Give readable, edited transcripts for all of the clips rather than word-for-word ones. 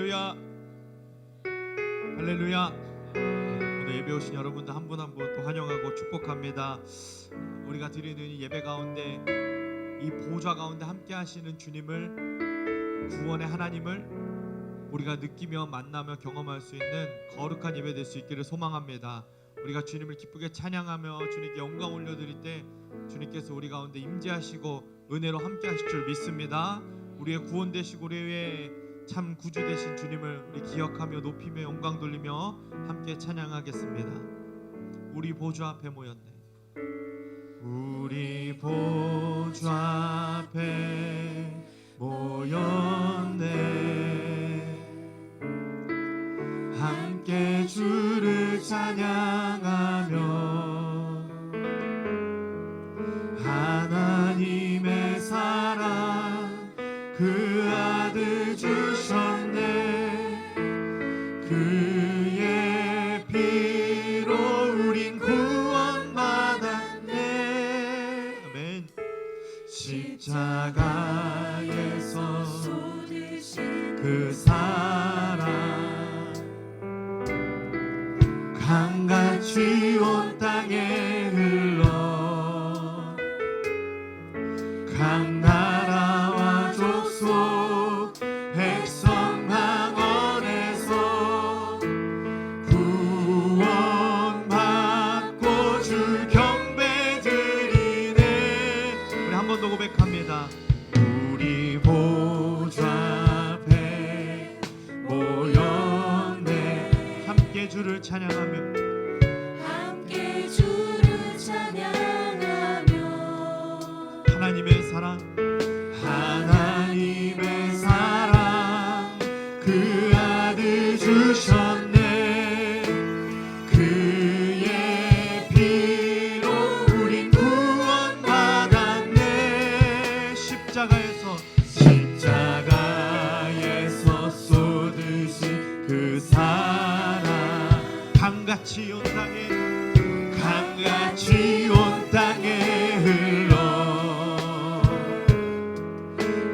할렐루야, 할렐루야. 오늘 예배 오신 여러분들 한 분 한 분 또 환영하고 축복합니다. 우리가 드리는 이 예배 가운데 이 보좌 가운데 함께 하시는 주님을, 구원의 하나님을 우리가 느끼며 만나며 경험할 수 있는 거룩한 예배 될 수 있기를 소망합니다. 우리가 주님을 기쁘게 찬양하며 주님께 영광 올려드릴 때 주님께서 우리 가운데 임재하시고 은혜로 함께 하실 줄 믿습니다. 우리의 구원 되시고 우리의 참 구주 되신 주님을 우리 기억하며 높이며 영광 돌리며 함께 찬양하겠습니다. 우리 보좌 앞에 모였네. 우리 보좌 앞에 모였네. 함께 주를 찬양하며 하나님의 사랑 그 아들 주셨네. 그의 피로 우린 구원받았네. 아멘. 십자가에서 그 사랑 강같이 온 땅에 흘러 각 나라와 족속 백성 방언에서 구원받고 주 경배 드리네. 우리 한 번 더 고백합니다. 우리 보좌 앞에 모였네. 함께 주를 찬양하며 함께 주를 찬양하며 하나님의 사랑 하나님의 사랑 그 아들 주셨네. 그의 피로 우린 구원받았네. 십자가에서 쏟으신 그 사랑 강같이 온 땅에 흘러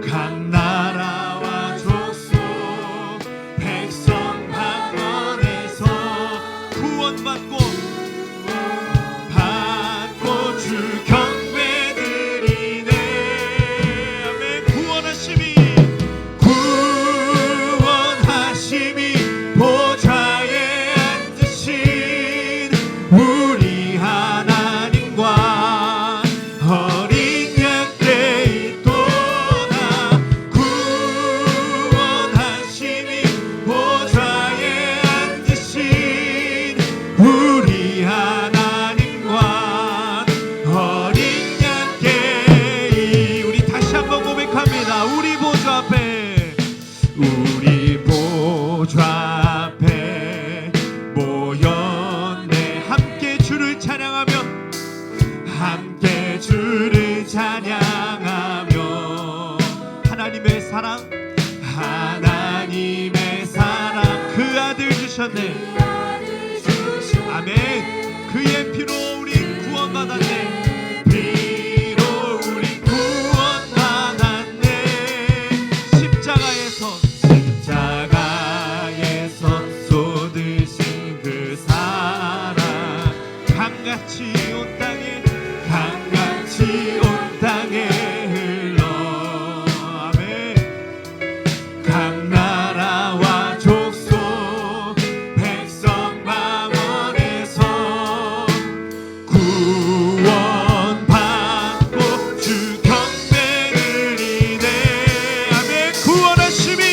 각 나라와 족속 백성 방언에서 구원받고 주 경배 드리네. 아멘. 구원하심이 보좌에 앉으신 우리 하나님과 어린 양께 있도다. 구원하심이 보좌에 앉으신 우리 하나님과 어린 양께. 우리 다시 한번 고백합니다. 우리 보좌 앞에 모였네. 함께 주를 찬양하며 하나님의 사랑 그 아들 주셨네. 아멘. 그의 피로 우리 구원받았네. 피로 우리 구원받았네. 십자가에서 쏟으신 그 사랑 강같이 온 땅에 흘러 아멘. 각 나라와 족속 백성 방언에서 구원받고 주 경배 드리네. 아멘. 구원하심이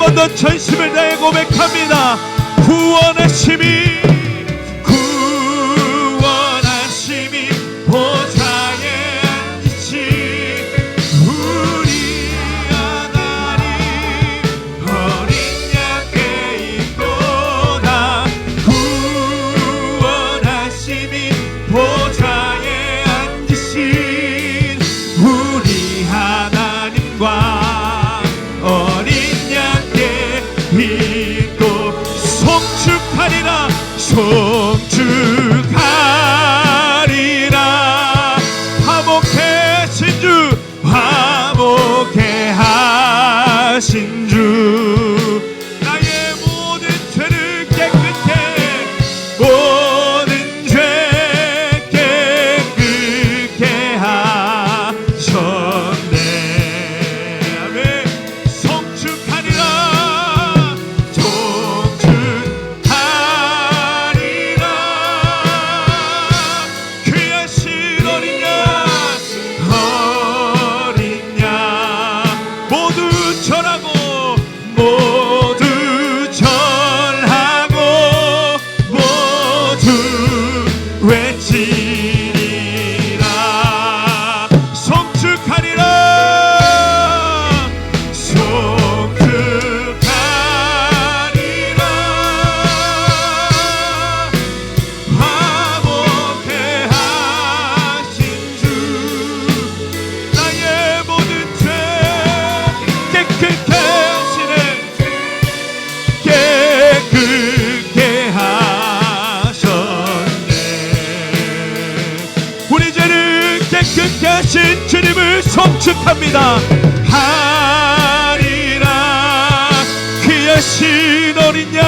번 더 전심을 다해 고백합니다. 구원하심이 보좌에 앉으신 우리 하나님 어린 양께 있도다. 구원하심이 보좌에 앉으신 우리 하나님과 어린 양께 있도 송축하리라 송축하리라. 화목해 하신 주 나의 모든 죄를 깨끗해 모든 죄 깨끗게 하셨네. 아멘. 송축하리라 송축하리라. 귀하신 어린 양 모두 절하고 모두 외치리라. 송축하리라 송축하리라. 화목해 하신 주 나의 모든 죄 깨끗게 하시네. 깨끗게 하셨네. 우리 죄를 깨끗게 하신 주님을 송축합니다. 하리라. 귀하신 어린 양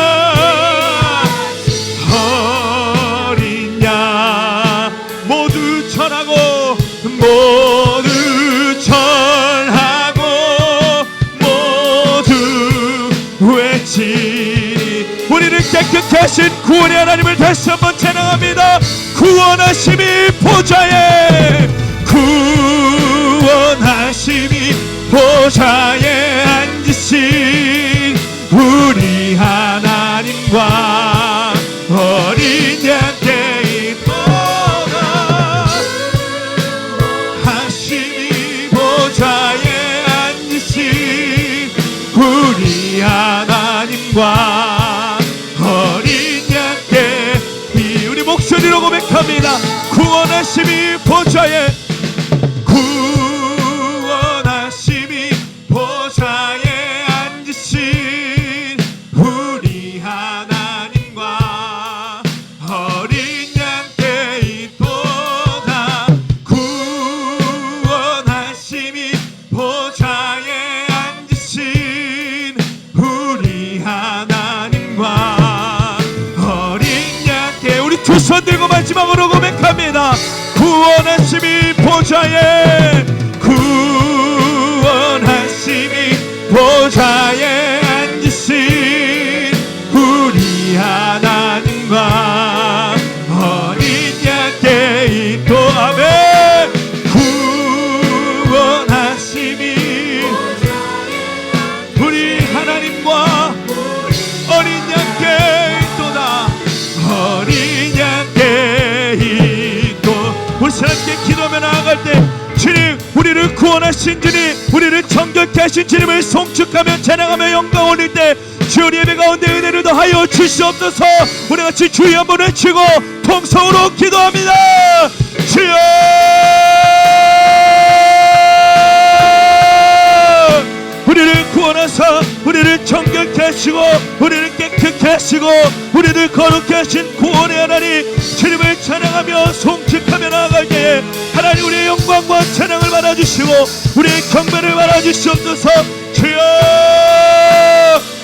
모두 전하고 모두 전하고 모두 외치리. 우리는 깨끗게 하신 구원의 하나님을 다시 한번 찬양합니다. 구원하심이 보좌에 구원하심이 보좌에 앉으신 우리 하나님과 어린 양께 있도다. 하심이 보좌에 앉으신 우리 하나님과 어린 양께 우리 목소리로 고백합니다. 구원하심이 보좌에 구원하심이 보좌에 앉으신 우리 하나님과 어린 양께 있도다. 구원하심이 보좌에 앉으신 우리 하나님과 어린 양께 우리 두 손 들고 마지막으로 고백합니다. 구원하심이 보좌에 구원하심이 보좌에 앉으신 우리 하나님과 어린 양께 있도. 아멘. 구원하심이 우리 하나님과 어린 양께 있도다. 어린 양께 있도. 우리 하나님께 기도하며 나아갈 때 주님, 우리를 구원하신 주님, 우리를 정결케 하신 주님을 송축하며 찬양하며 영광 올릴 때 주 우리 예배 가운데 은혜를 더하여 주시옵소서. 우리 같이 주여 한번 외치고 통성으로 기도합니다. 주여. 우리를 구원하사 우리를 정결케 하시고 우리를 깨끗게 하시고 우리를 거룩케 하신 구원의 하나님 주님을 찬양하며 송축하며 나아갈 때에 하나님 우리의 영광과 찬양을 받아주시고 우리의 경배를 받아주시옵소서. 주여.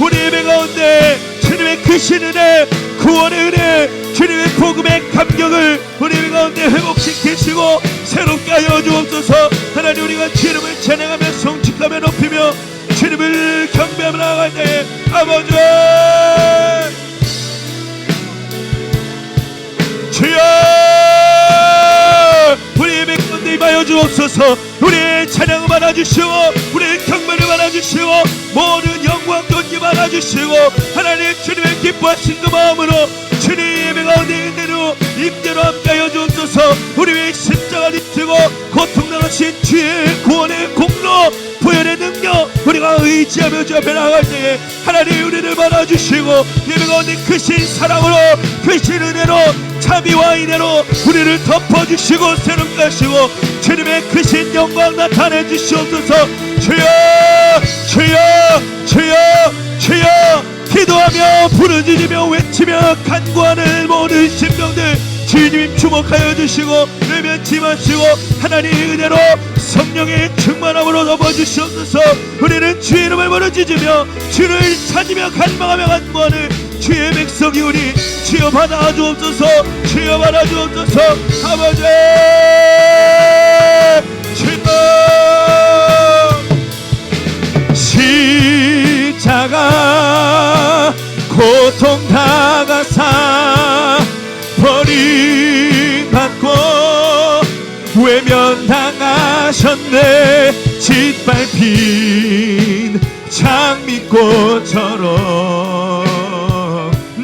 우리 예배 가운데 주님의 크신 은혜, 구원의 은혜, 주님의 복음의 감격을 우리 예배 가운데 회복시키시고 새롭게 하여 주옵소서. 하나님 우리가 주님을 찬양하며 송축하며 높이며 주님을 경배하며 나아갈 때 아버지 주여 우리 예배 가운데 임하여 주옵소서. 우리의 찬양을 받아주시고 우리의 경배를 받아주시고 모든 영광 존귀 받아주시고 하나님 주님의 기뻐하신 그 마음으로 주님 예배 가운데 은혜로 임재로 함께하여 주옵소서. 우리 위해 십자가를 지고 고통당하신 주의 구원의 공로 부활의 능력 우리가 의지하며 주 앞에 나갈 때에 하나님 우리를 받아주시고 예배 가운데 크신 사랑으로 크신 은혜로 자비와 인애로 우리를 덮어주시고 새롭게 하시고 주님의 크신 영광 나타내 주시옵소서. 주여 주여 주여 주여 기도하며 부르짖으며 외치며 간구하는 모든 심령들 주님 주목하여 주시고 외면치 마시고 하나님의 은혜로 성령의 충만함으로 덮어주시옵소서. 우리는 주의 이름을 부르짖으며 주를 찾으며 간망하며 간구하는 주의 백성이 우리 주여 받아주옵소서. 주여 받아주옵소서. 아버지 주여 십자가 고통 당하사 버림받고 외면당하셨네. 짓밟힌 장미꽃처럼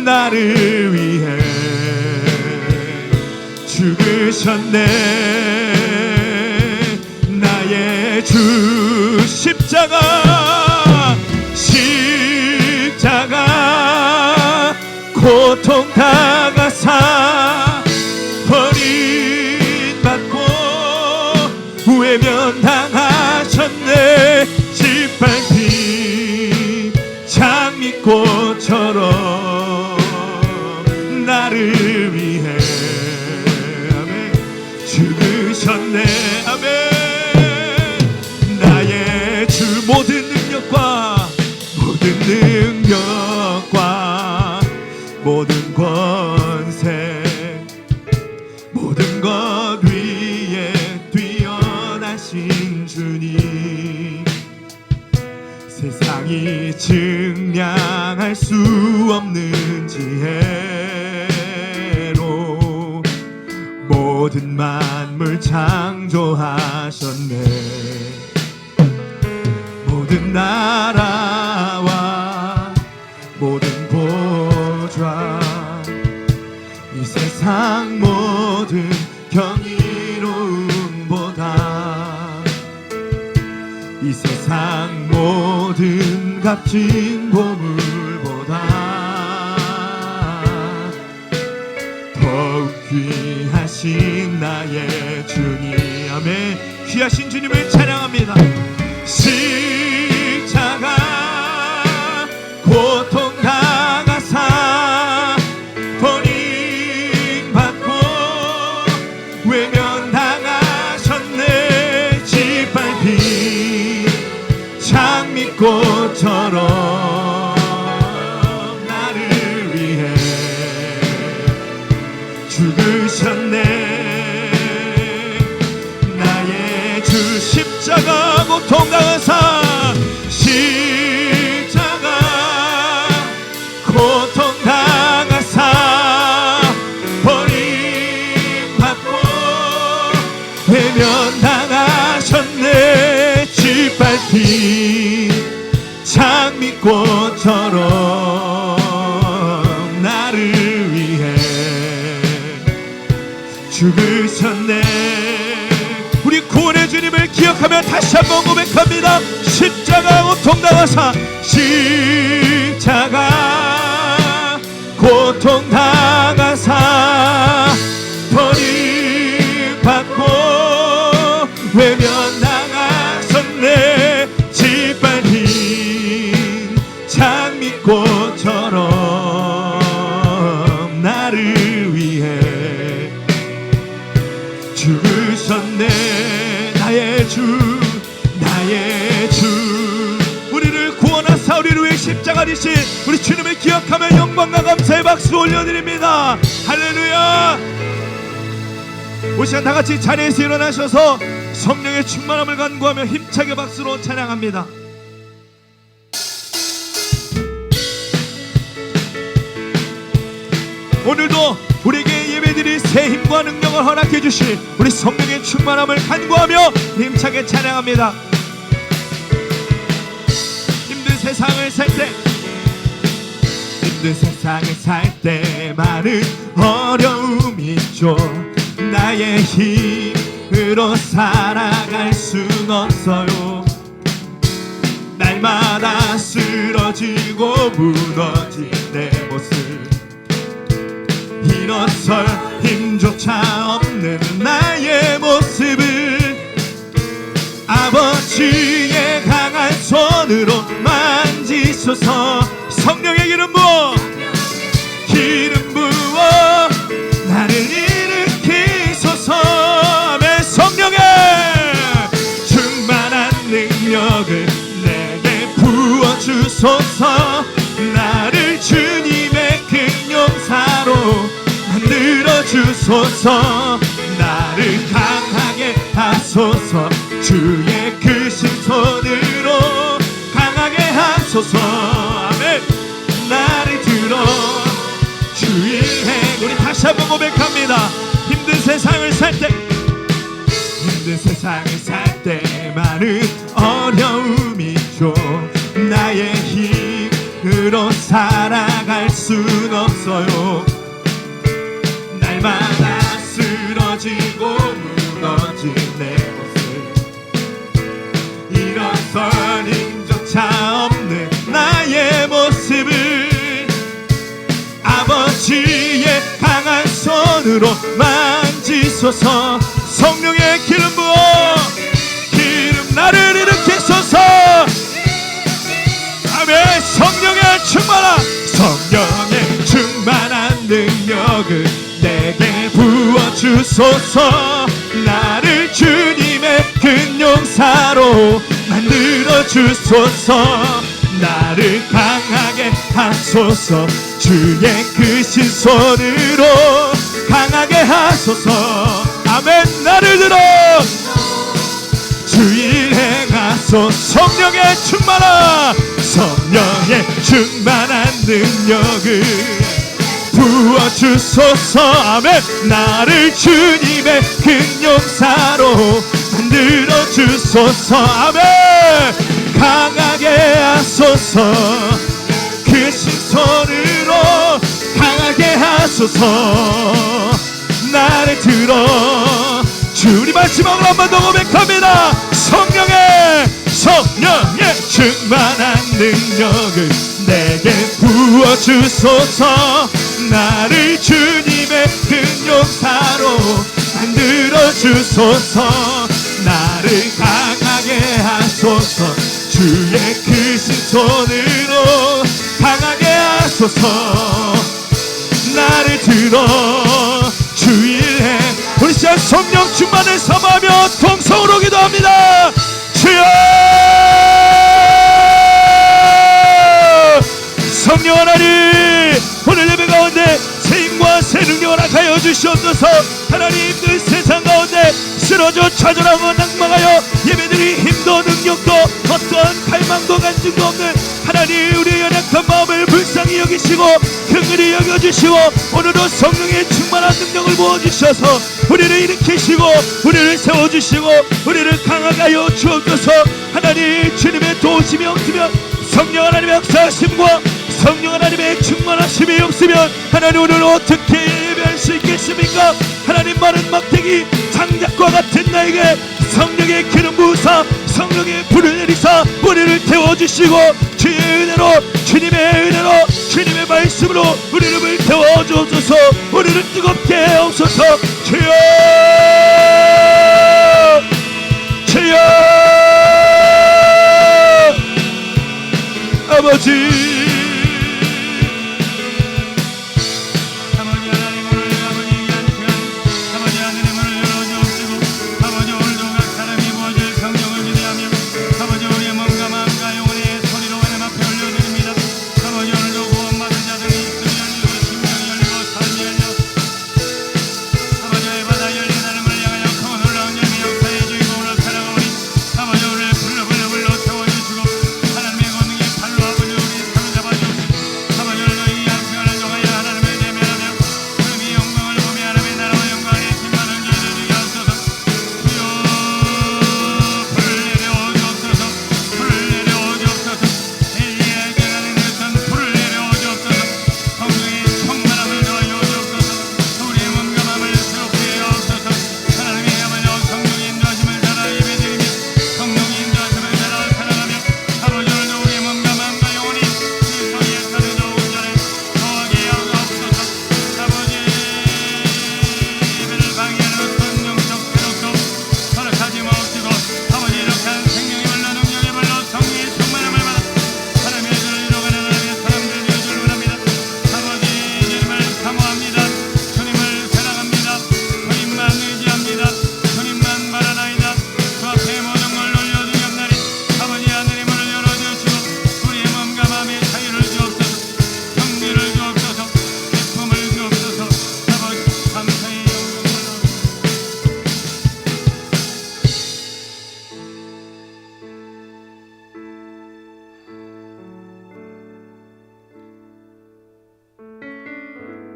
나를 위해 죽으셨네. 나의 주 십자가 십자가 고통 당하사 버림받고 외면당하셨네. 짓밟힌 장미꽃처럼 나를 위해 아멘 죽으셨네. 아멘. 나의 주 모든 능력과 모든 권세 모든 것 위에 뛰어나신 주님 세상이 증량할 수 없는 지혜로 모든 만물 창조하셨네. 모든 나라와 모든 보좌 이 세상 모든 경이로움보다 이 세상 모든 값진 보물보다 더욱 귀하신 나의 주님. 아멘. 귀하신 주님을 찬양합니다. 십자가 고통 당하사 버림받고 외면당하셨네. 짓밟힌 장미꽃처럼 나를 위해 죽으셨네. 나의 주 십자가 고통 당하사 십자가 고통 당하사 버림받고 외면당하셨네. 짓밟힌 장미꽃처럼 나를 위해 죽으셨네. 우리 구원의 주님을 기억하며 다시 한번 고백합니다. 십자가 고통 당하사 십자가 고통 당하사 버림받고 외면당하셨네. 짓밟힌 장미꽃처럼 나를 위해 죽으셨네. 나의 주 나의 주 우리를 구원하사 우리를 위해 십자가 지신 우리 주님을 기억하며 영광과 감사의 박수 올려드립니다. 할렐루야. 이 시간 다같이 자리에서 일어나셔서 성령의 충만함을 간구하며 힘차게 박수로 찬양합니다. 오늘도 우리에게 예배드릴 새 힘과 능력을 허락해 주실 우리 성령의 충만함을 간구하며 힘차게 찬양합니다. 힘든 세상을 살 때 힘든 세상을 살 때 많은 어려움이 있죠. 나의 힘으로 살아갈 순 없어요. 날마다 쓰러지고 무너진 내 모습, 일어설 힘조차 없는 나의 모습을 아버지의 강한 손으로 만지소서. 성령의 기름 부어, 기름 부어 나를 일으키소서. 내 성령의 충만한 능력을 내게 부어주소서. 나를 주님의 큰 용사로 만들어주소서. 나를 강하게 하소서. 주의 크신 손으로 강하게 하소서. 아멘. 나를 들어 주의 행. 우리 다시 한번 고백합니다. 힘든 세상을 살 때, 힘든 세상을 살 때 많은 어려움이 있죠. 나의 힘으로 살아갈 순 없어요. 날마다 쓰러지고 무너진 내 모습, 일어설 힘조차 없는 나의 모습을 아버지의 강한 손으로 만지소서. 성령의 기름 부어, 기름 나를 일으키소서. 아멘. 성령의 충만한, 성령의 충만한 능력을 내게 부어주소서. 나를 주님의 큰 용사로 만들어주소서. 나를 강하게 하소서. 주의 크신 손으로 강하게 하소서. 아멘. 나를 들어 주일 행하소. 성령의 충만한, 성령의 충만한 능력을 부어주소서. 아멘. 나를 주님의 큰 용사로 만들어주소서. 아멘. 강하게 하소서. 크신 손으로 강하게 하소서. 나를 들어 주님 마지막으로 한 번 더 고백합니다. 성령의 충만한 능력을 내게 부어주소서. 나를 주님의 큰 용사로 만들어주소서. 나를 강하게 하소서. 주의 크신 손으로 강하게 하소서. 나를 들어 주일에 우리 시간 성령 충만을 삼하며 동성으로 기도합니다. 주여, 성령 하나님, 오늘 예배 가운데 새 힘과 새 능력을 허락하여 주시옵소서. 하나님, 그 세상 가운데 쓰러져 좌절하고 낭망하여 예배드릴 힘도 능력도 어떠한 갈망도 간증도 없는 하나님, 우리의 연약한 마음을 불쌍히 여기시고 긍휼히 여겨주시고 오늘도 성령의 충만한 능력을 부어주셔서 우리를 일으키시고 우리를 세워주시고 우리를 강하게 하여 주옵소서. 하나님, 주님의 도우심이 없으면, 성령 하나님의 역사하심과 성령 하나님의 충만하심이 없으면 하나님 오늘 어떻게 예배할 수 있겠습니까? 하나님, 많은 막대기 장작과 같은 나에게 성령의 기름 부으사 성령의 불을 내리사 우리를 태워주시고 주의 은혜로, 주님의 은혜로, 주님의 말씀으로 우리를 태워주옵소서. 우리를 뜨겁게 하옵소서. 주여, 주여, 아버지. 바다 열려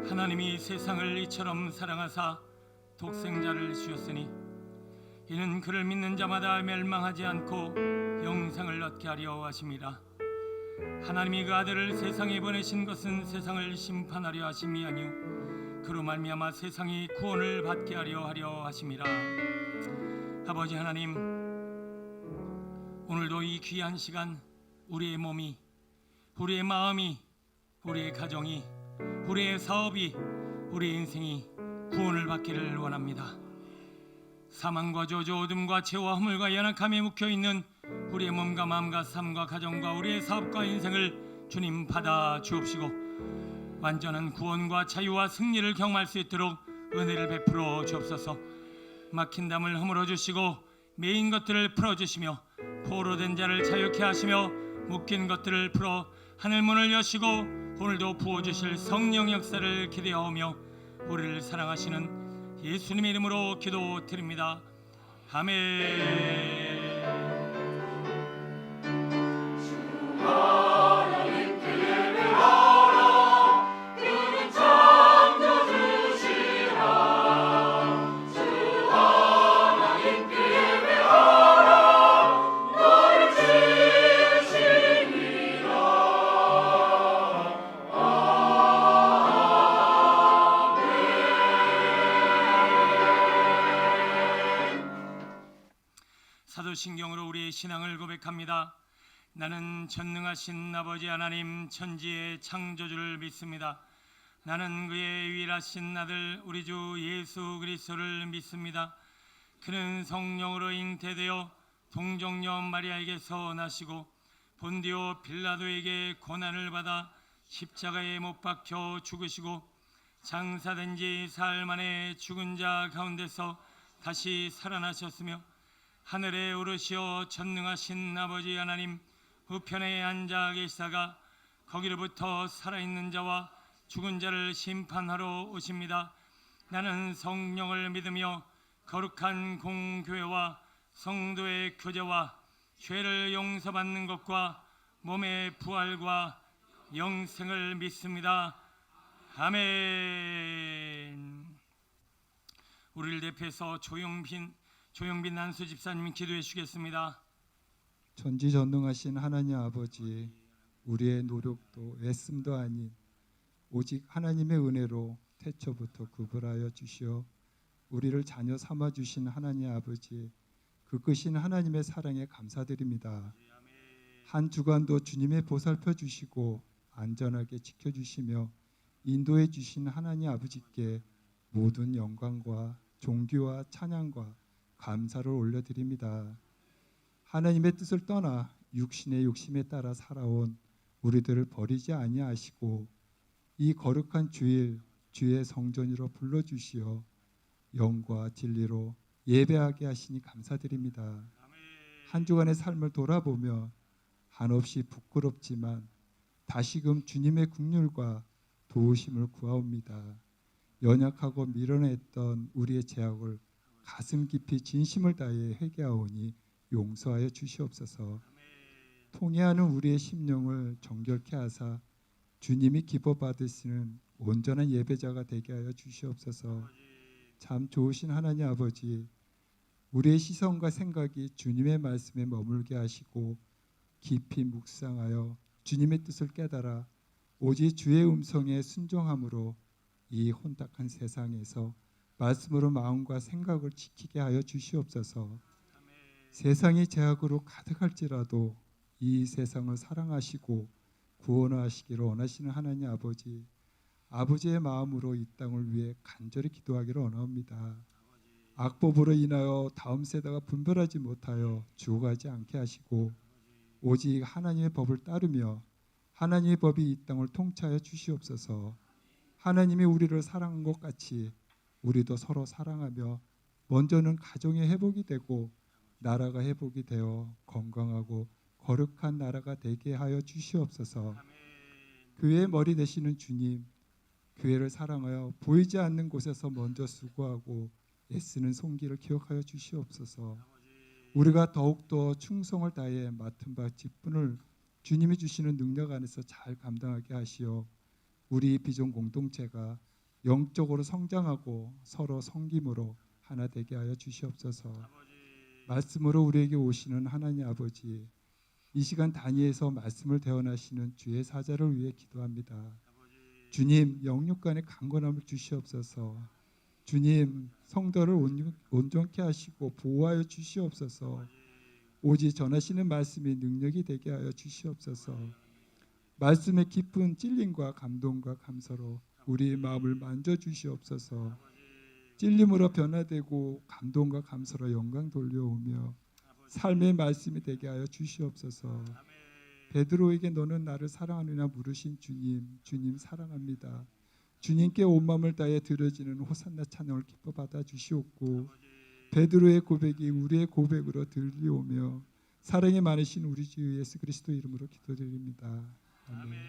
하나님이 세상을 이처럼 사랑하사 독생자를 주셨으니 이는 그를 믿는 자마다 멸망하지 않고 영생을 얻게 하려 하심이라. 하나님이 그 아들을 세상에 보내신 것은 세상을 심판하려 하심이 아니요 그로 말미암아 세상이 구원을 받게 하려 하심이라. 아버지 하나님, 오늘도 이 귀한 시간 우리의 몸이, 우리의 마음이, 우리의 가정이, 우리의 사업이, 우리의 인생이 구원을 받기를 원합니다. 사망과 저주, 어둠과 죄와 허물과 연약함에 묵혀있는 우리의 몸과 마음과 삶과 가정과 우리의 사업과 인생을 주님 받아 주옵시고 완전한 구원과 자유와 승리를 경험할 수 있도록 은혜를 베풀어 주옵소서. 막힌 담을 허물어 주시고 메인 것들을 풀어 주시며 포로된 자를 자유케 하시며 묶인 것들을 풀어 하늘문을 여시고 오늘도 부어주실 성령 역사를 기대하오며 우리를 사랑하시는 예수님의 이름으로 기도드립니다. 아멘. 사도신경으로 우리의 신앙을 고백합니다. 나는 전능하신 아버지 하나님 천지의 창조주를 믿습니다. 나는 그의 유일하신 아들 우리 주 예수 그리스도를 믿습니다. 그는 성령으로 잉태되어 동정녀 마리아에게서 나시고 본디오 빌라도에게 고난을 받아 십자가에 못 박혀 죽으시고 장사된 지 사흘 만에 죽은 자 가운데서 다시 살아나셨으며 하늘에 오르시어 전능하신 아버지 하나님 우편에 앉아 계시다가 거기로부터 살아있는 자와 죽은 자를 심판하러 오십니다. 나는 성령을 믿으며 거룩한 공교회와 성도의 교제와 죄를 용서받는 것과 몸의 부활과 영생을 믿습니다. 아멘. 우리를 대표해서 조용빈 난수 집사님이 기도해 주시겠습니다. 전지전능하신 하나님 아버지, 우리의 노력도 애씀도 아닌 오직 하나님의 은혜로 태초부터 구별하여 주시어 우리를 자녀 삼아 주신 하나님 아버지, 그 크신 하나님의 사랑에 감사드립니다. 한 주간도 주님의 보살펴 주시고 안전하게 지켜주시며 인도해 주신 하나님 아버지께 모든 영광과 존귀와 찬양과 감사를 올려드립니다. 하나님의 뜻을 떠나 육신의 욕심에 따라 살아온 우리들을 버리지 아니하시고 이 거룩한 주일 주의 성전으로 불러주시어 영과 진리로 예배하게 하시니 감사드립니다. 한 주간의 삶을 돌아보며 한없이 부끄럽지만 다시금 주님의 긍휼과 도우심을 구하옵니다. 연약하고 미련했던 우리의 죄악을 가슴 깊이 진심을 다해 회개하오니 용서하여 주시옵소서. 통회하는 우리의 심령을 정결케 하사 주님이 기뻐 받으시는 온전한 예배자가 되게 하여 주시옵소서. 참 좋으신 하나님 아버지, 우리의 시선과 생각이 주님의 말씀에 머물게 하시고 깊이 묵상하여 주님의 뜻을 깨달아 오직 주의 음성에 순종함으로 이 혼탁한 세상에서 말씀으로 마음과 생각을 지키게 하여 주시옵소서. 세상이 죄악으로 가득할지라도 이 세상을 사랑하시고 구원하시기를 원하시는 하나님 아버지, 아버지의 마음으로 이 땅을 위해 간절히 기도하기를 원합니다. 악법으로 인하여 다음 세대가 분별하지 못하여 죽어가지 않게 하시고 오직 하나님의 법을 따르며 하나님의 법이 이 땅을 통치하여 주시옵소서. 하나님이 우리를 사랑한 것 같이 우리도 서로 사랑하며 먼저는 가정의 회복이 되고 나라가 회복이 되어 건강하고 거룩한 나라가 되게 하여 주시옵소서. 교회의 머리 되시는 주님, 교회를 사랑하여 보이지 않는 곳에서 먼저 수고하고 애쓰는 손길을 기억하여 주시옵소서. 우리가 더욱더 충성을 다해 맡은 바 직분을 주님이 주시는 능력 안에서 잘 감당하게 하시어 우리 비전 공동체가 영적으로 성장하고 서로 섬김으로 하나 되게 하여 주시옵소서. 말씀으로 우리에게 오시는 하나님 아버지, 이 시간 단위에서 말씀을 대언하시는 주의 사자를 위해 기도합니다. 주님, 영육 간의 강건함을 주시옵소서. 주님, 성도를 온전케 하시고 보호하여 주시옵소서. 오직 전하시는 말씀이 능력이 되게 하여 주시옵소서. 말씀의 깊은 찔림과 감동과 감사로 우리의 마음을 만져 주시옵소서. 찔림으로 변화되고 감동과 감사로 영광 돌려오며 삶의 말씀이 되게 하여 주시옵소서. 베드로에게 너는 나를 사랑하느냐 물으신 주님, 주님 사랑합니다. 주님께 온 마음을 다해 드려지는 호산나 찬양을 기뻐 받아 주시옵고, 베드로의 고백이 우리의 고백으로 들려오며 사랑이 많으신 우리 주 예수 그리스도 이름으로 기도드립니다. 아멘.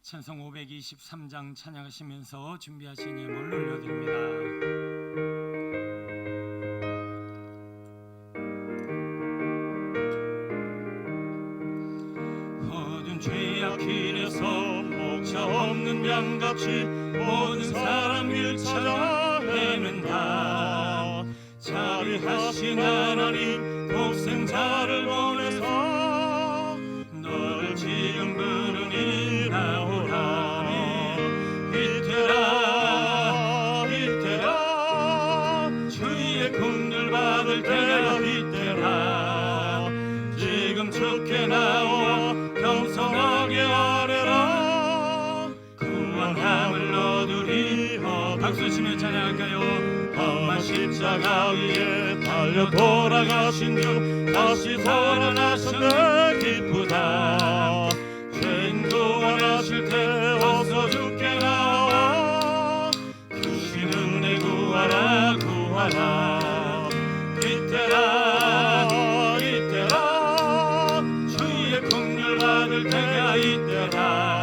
찬송 523장 찬양하시면서 준비하신 예물을 올려드립니다. 모든 죄악 길에서 목자 없는 양같이 모든 사람 길 찾아 헤맨다. 자비하신 하나님 독생자를 보내서 너를 지금 부르니 나오라니. 이때라 이때라 주의 공들 받을 때가 이때라. 지금 주께 나와 겸손하게 아뢰라. 구원함을 얻으리. 박수치며 찬양할까요? 험한 십자가 위에 달려 돌아가신 주 다시 살아나셨네. 기쁘다. 죄인 구원하실 때 어서 주께 나와. 크신 은혜 구하라 구하라. 이때라 이때라 주의 긍휼 받을 때가 이때라.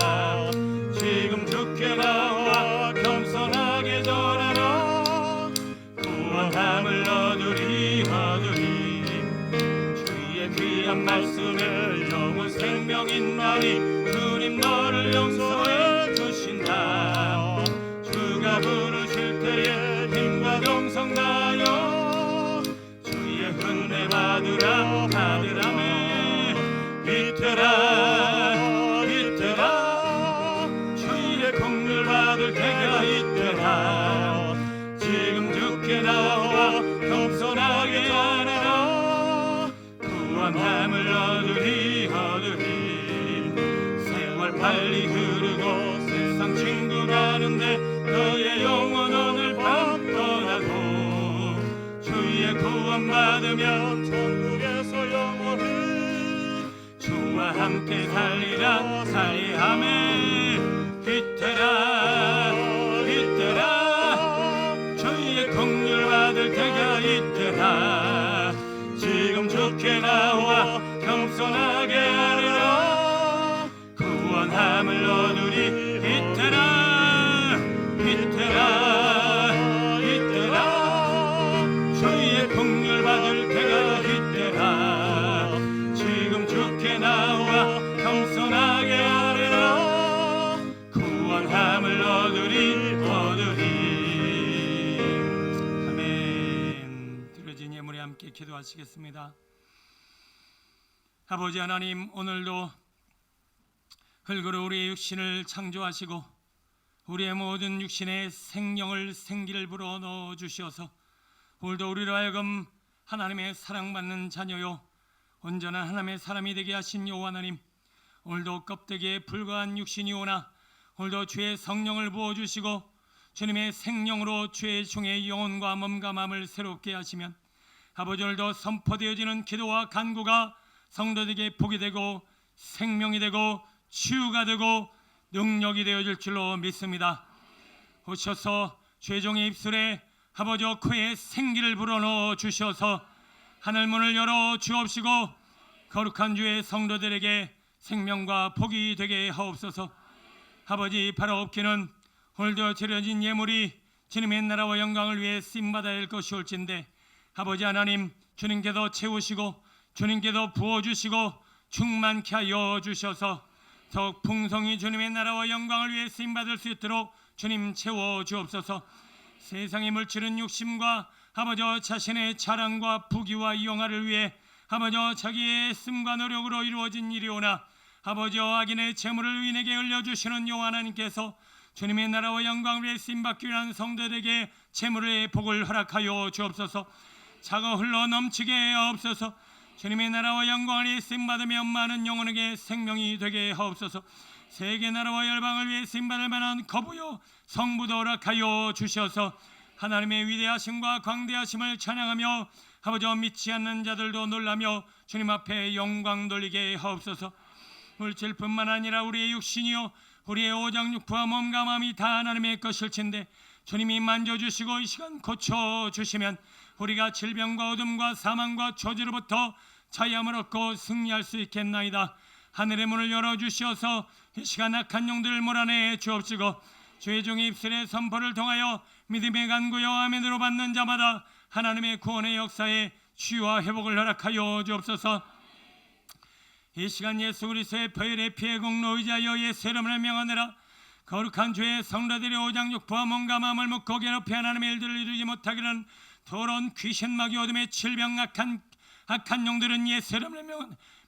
지금 주께 나와 겸손하게 전하라. 구원함을 얻으리 얻으리. 주의 귀한 말씀에 영원 생명 있나니 주님 너를 용서해 주신다. 주가 부르실 때에 힘과 정성 나여 주의 은혜 받으라 받으라매. 이때라 이때라 주의 긍휼 받을 때가 이때라. 지금 주께 나와 겸손하게 하라. 구원함을 얻으리 얻으리. 세월 빨리 흐르고 세상 친구 가는데 너의 영혼 오늘 밤 떠나고 주의 구원 받으면 천국에서 영원히 주와 함께 살리라 살리하매. 이때라 이때라 주의 긍휼 받을 때가 이때라. 지금 주께 나와 겸손하게 하리라. 구원함을 얻으리. 이때라 이때라 이때라 주의 긍휼 받을 때가 이때라. 지금 주께 나와 겸손하게 하리라. 구원함을 얻으리 얻으리. 아멘. 드려진 예물에 함께 기도하시겠습니다. 아버지 하나님, 오늘도 흙으로 우리의 육신을 창조하시고 우리의 모든 육신에 생명을 생기를 불어넣어 주시어서 오늘도 우리로 하여금 하나님의 사랑받는 자녀요 온전한 하나님의 사람이 되게 하신 여호와 하나님, 오늘도 껍데기에 불과한 육신이 오나 오늘도 주의 성령을 부어주시고 주님의 생명으로 주의 종의 영혼과 몸과 마음을 새롭게 하시면 아버지, 오늘도 선포되어지는 기도와 간구가 성도들에게 복이 되고 생명이 되고 치유가 되고 능력이 되어질 줄로 믿습니다. 오셔서 죄종의 입술에 아버지 코에 생기를 불어넣어 주셔서 하늘문을 열어 주옵시고 거룩한 주의 성도들에게 생명과 복이 되게 하옵소서. 아버지 바로 없기는 오늘도 드려진 예물이 주님의 나라와 영광을 위해 쓰임받아야 할 것이올진데 아버지 하나님 주님께서 채우시고 주님께서 부어주시고 충만케 하여 주셔서 더욱 풍성히 주님의 나라와 영광을 위해 쓰임받을 수 있도록 주님 채워 주옵소서. 세상의 물질은 욕심과 아버지 자신의 자랑과 부귀와 영화를 위해 아버지 자기의 애씀과 노력으로 이루어진 일이오나 아버지 악인의 재물을 의인에게 흘려주시는 여호와 하나님께서 주님의 나라와 영광을 위해 쓰임받기 위한 성도들에게 재물의 복을 허락하여 주옵소서. 차가 흘러 넘치게 하옵소서. 주님의 나라와 영광을 위해 쓰임받으며 많은 영혼에게 생명이 되게 하옵소서. 세계 나라와 열방을 위해 쓰임받을 만한 거부요 성부도 허락하여 주셔서 하나님의 위대하심과 광대하심을 찬양하며 아버지 믿지 않는 자들도 놀라며 주님 앞에 영광 돌리게 하옵소서. 물질뿐만 아니라 우리의 육신이요 우리의 오장육부와 몸과 마음이 다 하나님의 것일진데 주님이 만져주시고 이 시간 고쳐주시면 우리가 질병과 어둠과 사망과 저주로부터 자유함을 얻고 승리할 수 있겠나이다. 하늘의 문을 열어주시어서 이 시간 악한 영들을 몰아내 주옵시고 주의 종의 입술의 선포를 통하여 믿음의 간구여 아멘으로 받는 자마다 하나님의 구원의 역사에 치유와 회복을 허락하여 주옵소서. 이 시간 예수 그리스도의 보혈의 피의 공로 의지하여 예수 이름을 명하노라. 거룩한 주의 성도들의 오장육부와 몸과 마음을 묶고 괴롭히 하나님의 일들을 이루지 못하기는 더러운 귀신 마귀 어둠의 질병 악한 영들은 예수 이름을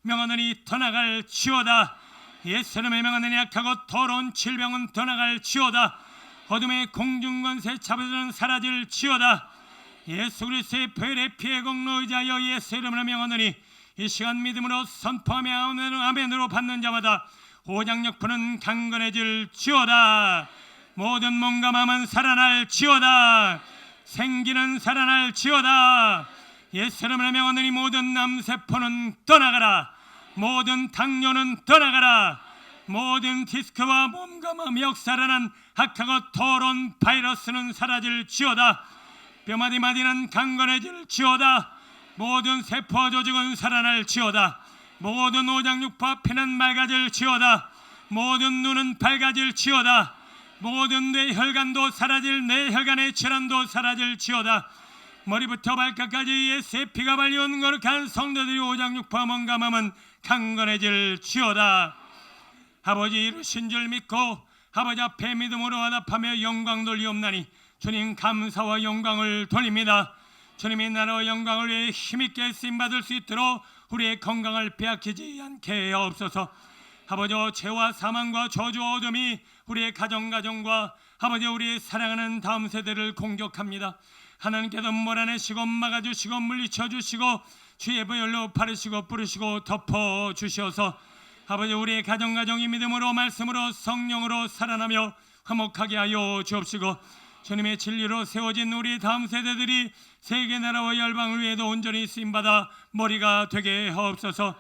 명하노니 떠나갈 지어다. 예수 이름을 명하노니 악하고 더러운 질병은 떠나갈 지어다. 어둠의 공중권세 자부들은 사라질 지어다. 예수 그리스도의 보혈의 피의 공로 의지하여 예수 이름을 명하노니 이 시간 믿음으로 선포하며 아멘으로 받는 자마다 오장육부는 강건해질 지어다. 모든 몸과 마음은 살아날 지어다. 생기는 살아날 지어다. 예수 이름을 명하노니 모든 암세포는 떠나가라. 모든 당뇨는 떠나가라. 모든 디스크와 몸과 마음이 역사하는 악하고 더러운 바이러스는 사라질 지어다. 뼈마디마디는 강건해질 지어다. 모든 세포와 조직은 살아날 지어다. 모든 오장육부와 피는 맑아질 지어다. 모든 눈은 밝아질 지어다. 모든 뇌혈관도 사라질 뇌혈관의 질환도 사라질 지어다. 머리부터 발끝까지 예수의 피가 발려온 거룩한 성도들이 오장육부와 몸과 마음은 강건해질 지어다. 아버지 이루신 줄 믿고 아버지 앞에 믿음으로 화답하며 영광 돌리옵나니 주님 감사와 영광을 돌립니다. 주님의 나라와 영광을 위해 힘있게 쓰임받을 수 있도록 우리의 건강을 빼앗기지 않게 하옵소서. 아버지 죄와 사망과 저주 어둠이 우리의 가정과 아버지 우리의 사랑하는 다음 세대를 공격합니다. 하나님께서 몰아내시고 막아주시고 물리쳐주시고 주의 보혈로 바르시고 뿌리시고 덮어주셔서 아버지 우리의 가정이 믿음으로 말씀으로 성령으로 살아나며 화목하게 하여 주옵시고 주님의 진리로 세워진 우리 다음 세대들이 세계 나라와 열방을 위해도 온전히 쓰임받아 머리가 되게 하옵소서.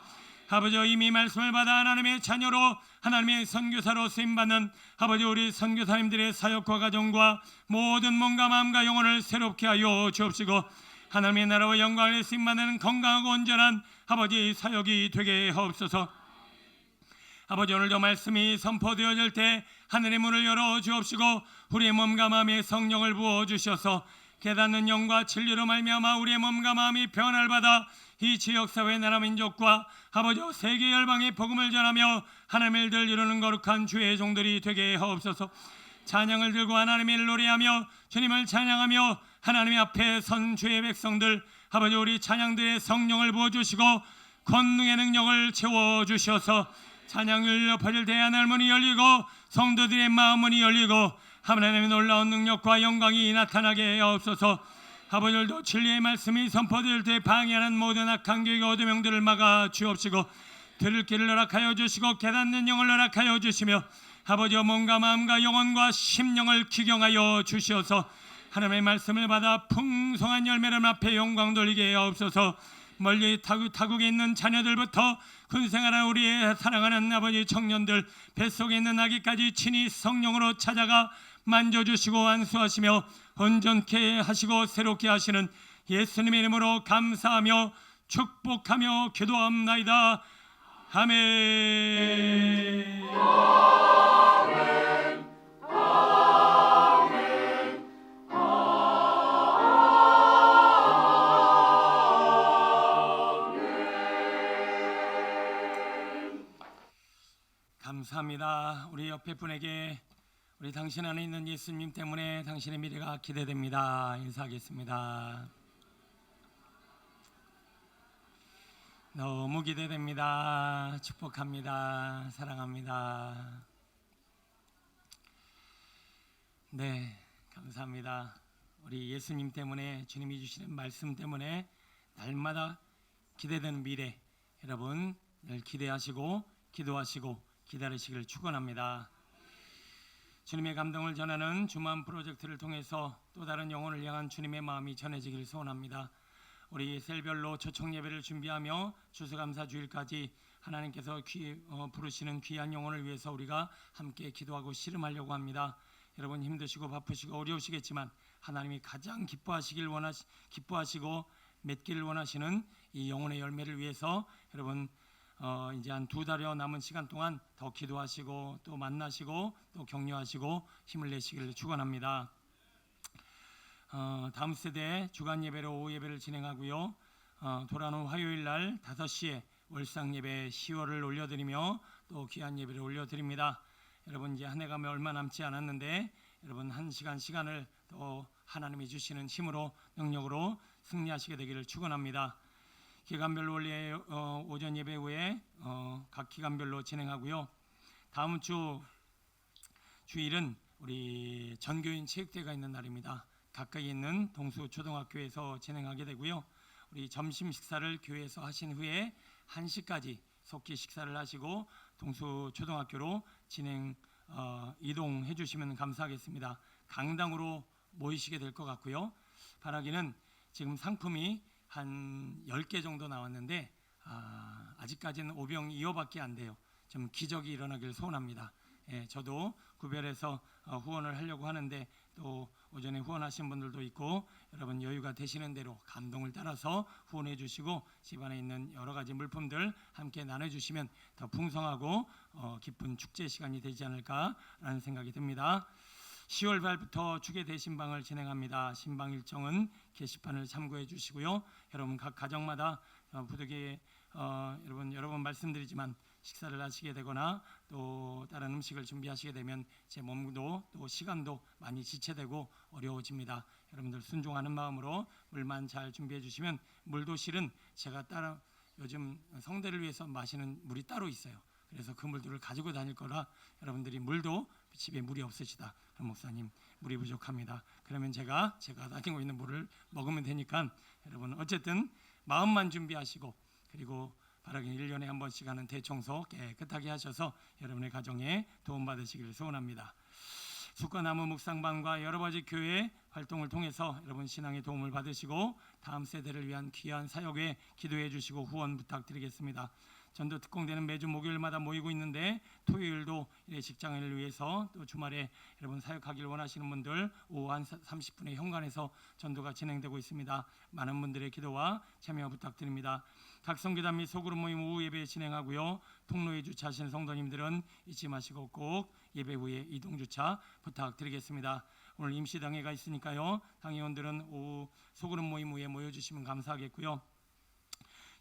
아버지 이미 말씀을 받아 하나님의 자녀로 하나님의 선교사로 쓰임받는 아버지 우리 선교사님들의 사역과 가정과 모든 몸과 마음과 영혼을 새롭게 하여 주옵시고 하나님의 나라와 영광을 쓰임받는 건강하고 온전한 아버지 사역이 되게 하옵소서. 아버지 오늘도 말씀이 선포되어질 때 하늘의 문을 열어 주옵시고 우리의 몸과 마음에 성령을 부어 주셔서 깨닫는 영과 진리로 말미암아 우리의 몸과 마음이 변화를 받아 이 지역사회 나라 민족과 아버지 세계 열방의 복음을 전하며 하나님의 일들 이루는 거룩한 주의 종들이 되게 하옵소서. 찬양을 들고 하나님의 일 노래하며 주님을 찬양하며 하나님 앞에 선 주의 백성들 아버지 우리 찬양들의 성령을 부어주시고 권능의 능력을 채워주셔서 찬양을 높아질 때 하늘 문이 열리고 성도들의 마음 문이 열리고 하나님의 놀라운 능력과 영광이 나타나게 하옵소서. 아버지들도 진리의 말씀이 선포될 때 방해하는 모든 악한 계획과 어둠영들을 막아 주옵시고 들을 길을 허락하여 주시고 깨닫는 영을 허락하여 주시며 아버지 몸과 마음과 영혼과 심령을 기경하여 주시어서 하나님의 말씀을 받아 풍성한 열매를 앞에 영광 돌리게 하옵소서. 멀리 타국에 있는 자녀들부터 군생활하는 우리의 사랑하는 아버지 청년들 뱃속에 있는 아기까지 친히 성령으로 찾아가 만져주시고 안수하시며 온전케 하시고 새롭게 하시는 예수님의 이름으로 감사하며 축복하며 기도합나이다. 아멘. 감사합니다. 우리 옆에 분에게 우리 당신 안에 있는 예수님 때문에 당신의 미래가 기대됩니다. 인사하겠습니다. 너무 기대됩니다. 축복합니다. 사랑합니다. 네, 감사합니다. 우리 예수님 때문에, 주님이 주시는 말씀 때문에 날마다 기대되는 미래, 여러분 늘 기대하시고 기도하시고 기다리시길 축원합니다. 주님의 감동을 전하는 주만 프로젝트를 통해서 또 다른 영혼을 향한 주님의 마음이 전해지길 소원합니다. 우리 셀별로 초청 예배를 준비하며 추수감사 주일까지 하나님께서 부르시는 귀한 영혼을 위해서 우리가 함께 기도하고 씨름하려고 합니다. 여러분 힘드시고 바쁘시고 어려우시겠지만 하나님이 가장 기뻐하시고 맺기를 원하시는 이 영혼의 열매를 위해서 여러분 이제 한 2달여 남은 시간 동안 더 기도하시고 또 만나시고 또 격려하시고 힘을 내시기를 축원합니다. 다음 세대 주간 예배로 오후 예배를 진행하고요. 돌아오는 화요일 날 5시에 월상 예배 10월을 올려드리며 또 귀한 예배를 올려드립니다. 여러분 이제 한 해가 얼마 남지 않았는데 여러분 한 시간을 또 하나님이 주시는 힘으로 능력으로 승리하시게 되기를 축원합니다. 기간별로 원래 오전 예배 후에 각 기간별로 진행하고요. 다음 주 주일은 우리 전교인 체육대회가 있는 날입니다. 가까이 있는 동수초등학교에서 진행하게 되고요. 우리 점심 식사를 교회에서 하신 후에 1시까지 속기 식사를 하시고 동수초등학교로 이동해 주시면 감사하겠습니다. 강당으로 모이시게 될 것 같고요. 바라기는 지금 상품이 한 10개 정도 나왔는데 아직까지는 오병 2호밖에 안 돼요. 좀 기적이 일어나길 소원합니다. 저도 구별해서 후원을 하려고 하는데 또 오전에 후원하신 분들도 있고 여러분 여유가 되시는 대로 감동을 따라서 후원해 주시고 집안에 있는 여러 가지 물품들 함께 나눠주시면 더 풍성하고 기쁜 축제 시간이 되지 않을까라는 생각이 듭니다. 10월 말부터 주계 대신방을 진행합니다. 신방 일정은 게시판을 참고해 주시고요. 여러분 각 가정마다 부득이 여러 번 말씀드리지만 식사를 하시게 되거나 또 다른 음식을 준비하시게 되면 제 몸도 또 시간도 많이 지체되고 어려워집니다. 여러분들 순종하는 마음으로 물만 잘 준비해 주시면 물도 실은 제가 따라 요즘 성대를 위해서 마시는 물이 따로 있어요. 그래서 그 물들을 가지고 다닐 거라 여러분들이 물도 집에 물이 없으시다. 그럼 목사님 물이 부족합니다. 그러면 제가 다니고 있는 물을 먹으면 되니까 여러분 어쨌든 마음만 준비하시고 그리고 바라기 1년에 한 번씩 하는 대청소 깨끗하게 하셔서 여러분의 가정에 도움받으시기를 소원합니다. 숫과나무 묵상반과 여러 가지 교회 활동을 통해서 여러분 신앙의 도움을 받으시고 다음 세대를 위한 귀한 사역에 기도해 주시고 후원 부탁드리겠습니다. 전도 특공대는 매주 목요일마다 모이고 있는데 토요일도 직장인을 위해서 또 주말에 여러분 사역하길 원하시는 분들 오후 한 30분의 현관에서 전도가 진행되고 있습니다. 많은 분들의 기도와 참여 부탁드립니다. 각 성교단 및 소그룹 모임 오후 예배 진행하고요. 통로에 주차하시는 성도님들은 잊지 마시고 꼭 예배 후에 이동 주차 부탁드리겠습니다. 오늘 임시당회가 있으니까요. 당회원들은 오후 소그룹 모임 후에 모여주시면 감사하겠고요.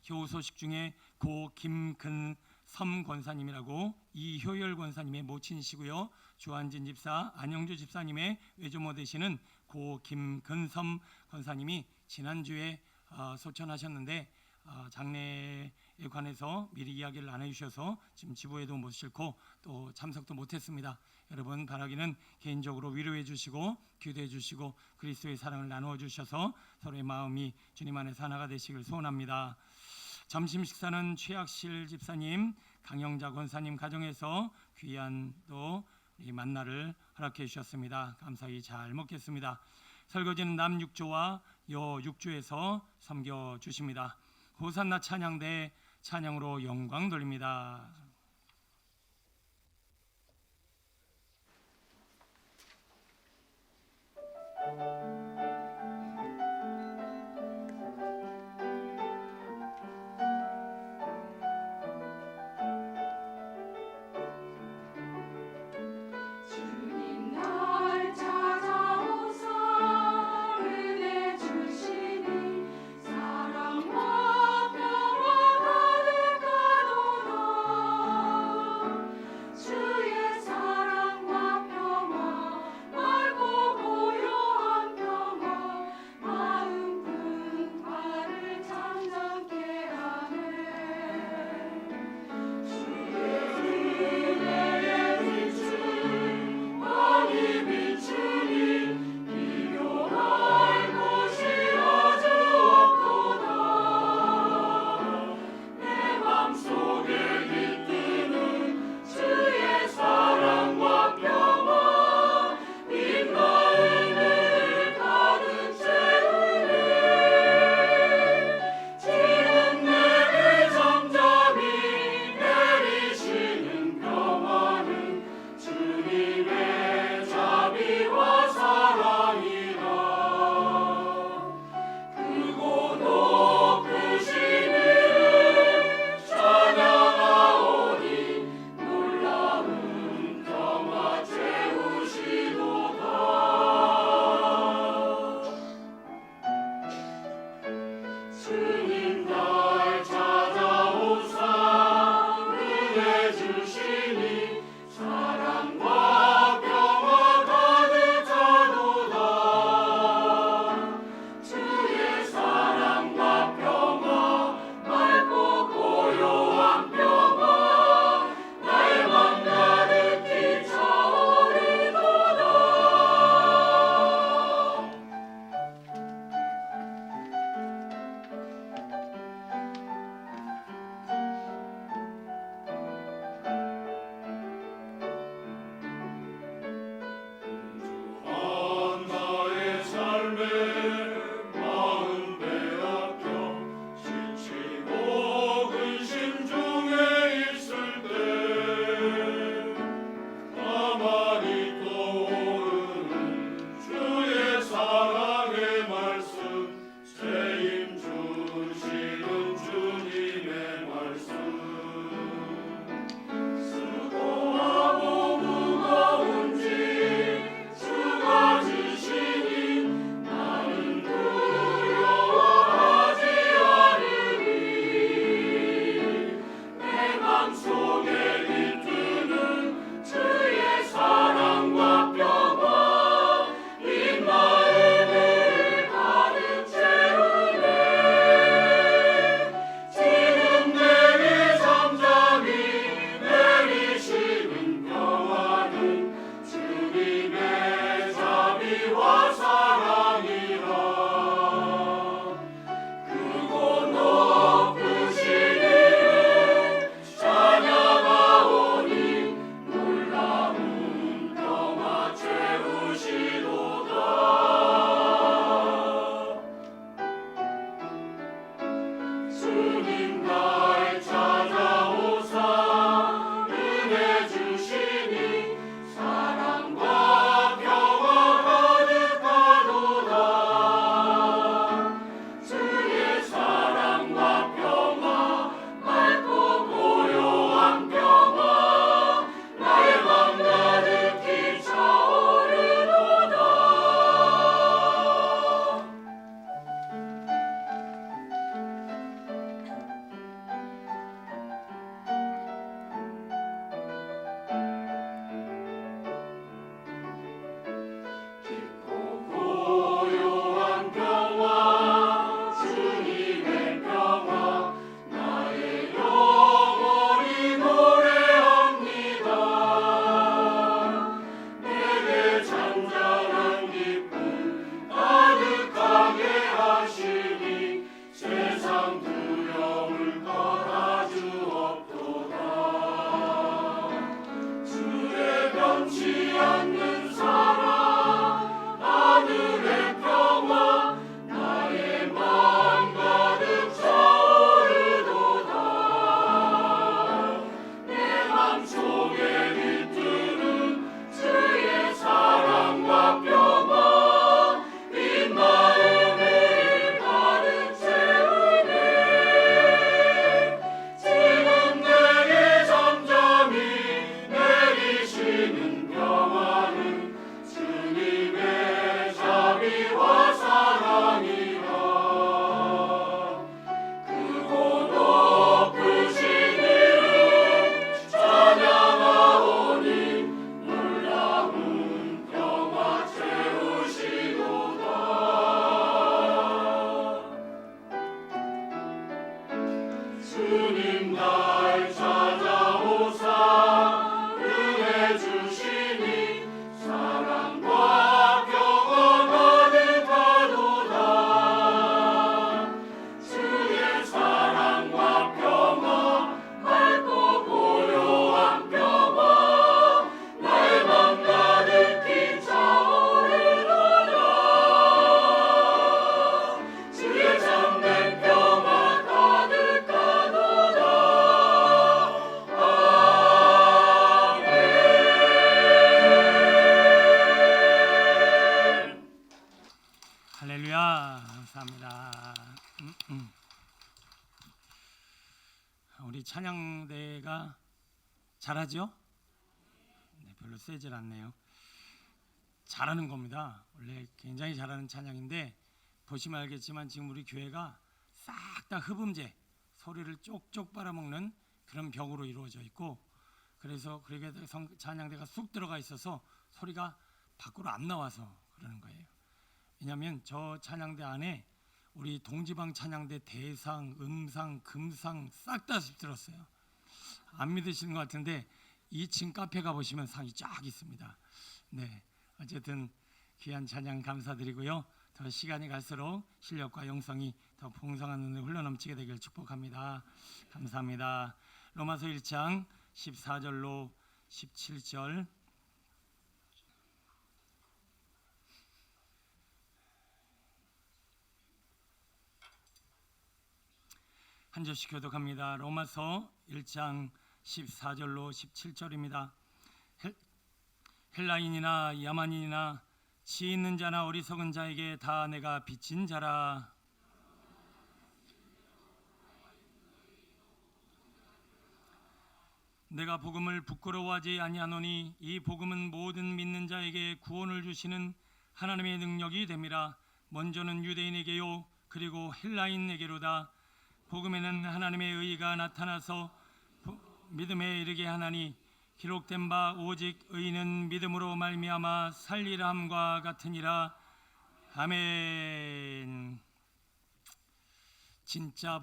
교우 소식 중에 고 김근섬 권사님이라고 이효열 권사님의 모친이시고요. 주한진 집사, 안영주 집사님의 외조모 되시는 고 김근섬 권사님이 지난주에 소천하셨는데 장례에 관해서 미리 이야기를 나눠주셔서 지금 지부에도 못 싣고 또 참석도 못했습니다. 여러분 바라기는 개인적으로 위로해 주시고 기도해 주시고 그리스도의 사랑을 나누어 주셔서 서로의 마음이 주님 안에서 하나가 되시길 소원합니다. 점심 식사는 최학실 집사님, 강영자 권사님 가정에서 귀한 또 이 만나를 허락해 주셨습니다. 감사히 잘 먹겠습니다. 설거지는 남 6조와 여 6조에서 섬겨 주십니다. 호산나 찬양대 찬양으로 영광 돌립니다. 감사합니다. 우리 찬양대가 잘하죠? 네, 별로 세질 않네요. 잘하는 겁니다. 원래 굉장히 잘하는 찬양인데 보시면 알겠지만 지금 우리 교회가 싹 다 흡음재, 소리를 쪽쪽 빨아먹는 그런 벽으로 이루어져 있고, 그래서 그렇게 찬양대가 쑥 들어가 있어서 소리가 밖으로 안 나와서 그러는 거예요. 왜냐하면 저 찬양대 안에 우리 동지방 찬양대 대상, 음상, 금상 싹 다 들었어요. 안 믿으시는 것 같은데 2층 카페 가보시면 상이 쫙 있습니다. 네, 어쨌든 귀한 찬양 감사드리고요. 더 시간이 갈수록 실력과 영성이 더 풍성한 눈에 흘러넘치게 되길 축복합니다. 감사합니다. 로마서 1장 14절로 17절 한 절씩 교독합니다. 로마서 1장 14절로 17절입니다. 헬라인이나 야만인이나 지 있는 자나 어리석은 자에게 다 내가 빚진 자라. 내가 복음을 부끄러워하지 아니하노니 이 복음은 모든 믿는 자에게 구원을 주시는 하나님의 능력이 됨이라. 먼저는 유대인에게요 그리고 헬라인에게로다. 복음에는 하나님의 의가 나타나서 믿음에 이르게 하나니 기록된 바 오직 의인은 믿음으로 말미암아 살리라 함과 같으니라. 아멘. 진짜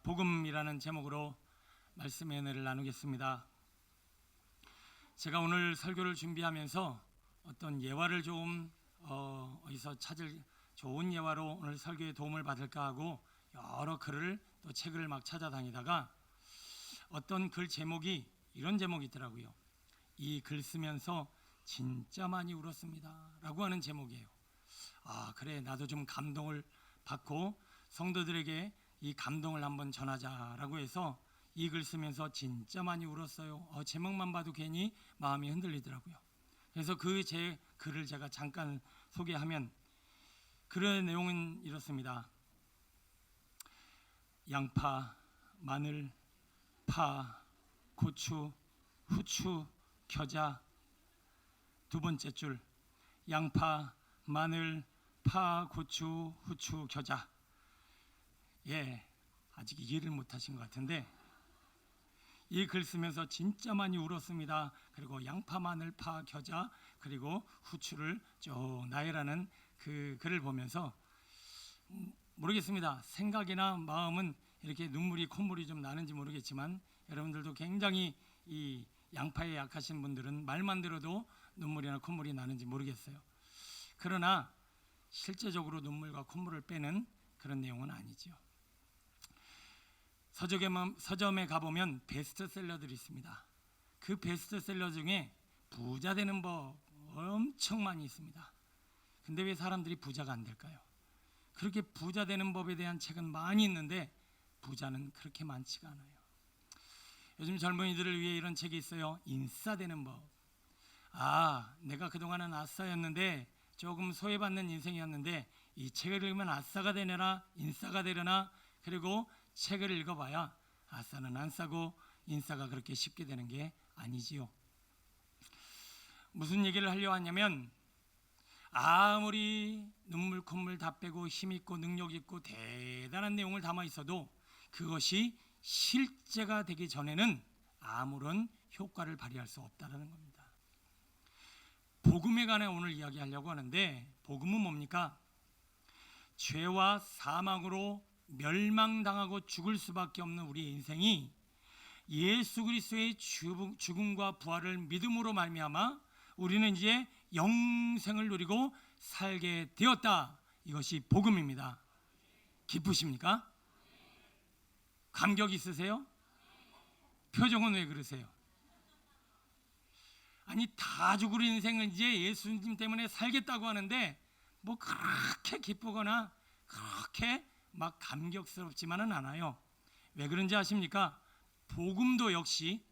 복음이라는 제목으로 말씀의 은혜를 나누겠습니다. 제가 오늘 설교를 준비하면서 어떤 예화를 좀 어디서 찾을 좋은 예화로 오늘 설교에 도움을 받을까 하고 여러 글을 또 책을 막 찾아다니다가 어떤 글 제목이 이런 제목이 있더라고요. 이 글 쓰면서 진짜 많이 울었습니다 라고 하는 제목이에요. 아, 그래, 나도 좀 감동을 받고 성도들에게 이 감동을 한번 전하자라고 해서 이 글 쓰면서 진짜 많이 울었어요. 제목만 봐도 괜히 마음이 흔들리더라고요. 그래서 그 제 글을 제가 잠깐 소개하면 글의 내용은 이렇습니다. 양파, 마늘, 파, 고추, 후추, 겨자. 두 번째 줄, 양파, 마늘, 파, 고추, 후추, 겨자. 예, 아직 이해를 못하신 것 같은데 이 글 쓰면서 진짜 많이 울었습니다. 그리고 양파, 마늘, 파, 겨자 그리고 후추를 쭉 나열하는 그 글을 보면서 모르겠습니다. 생각이나 마음은 이렇게 눈물이 콧물이 좀 나는지 모르겠지만 여러분들도 굉장히 이 양파에 약하신 분들은 말만 들어도 눈물이나 콧물이 나는지 모르겠어요. 그러나 실제적으로 눈물과 콧물을 빼는 그런 내용은 아니죠. 서점에 가보면 베스트셀러들이 있습니다. 그 베스트셀러 중에 부자 되는 법 엄청 많이 있습니다. 근데 왜 사람들이 부자가 안 될까요? 그렇게 부자 되는 법에 대한 책은 많이 있는데 부자는 그렇게 많지가 않아요. 요즘 젊은이들을 위해 이런 책이 있어요. 인싸되는 법. 아, 내가 그동안은 아싸였는데 조금 소외받는 인생이었는데 이 책을 읽으면 아싸가 되려나 인싸가 되려나. 그리고 책을 읽어봐야 아싸는 안 싸고 인싸가 그렇게 쉽게 되는 게 아니지요. 무슨 얘기를 하려고 하냐면 아무리 눈물 콧물 다 빼고 힘있고 능력있고 대단한 내용을 담아 있어도 그것이 실제가 되기 전에는 아무런 효과를 발휘할 수 없다는 겁니다. 복음에 관해 오늘 이야기하려고 하는데 복음은 뭡니까? 죄와 사망으로 멸망당하고 죽을 수밖에 없는 우리의 인생이 예수 그리스도의 죽음과 부활을 믿음으로 말미암아 우리는 이제 영생을 누리고 살게 되었다. 이것이 복음입니다. 기쁘십니까? 감격 있으세요? 표정은 왜 그러세요? 아니, 다 죽을 인생을 이제 예수님 때문에 살겠다고 하는데 뭐 그렇게 기쁘거나 그렇게 막 감격스럽지만은 않아요. 왜 그런지 아십니까? 복음도 역시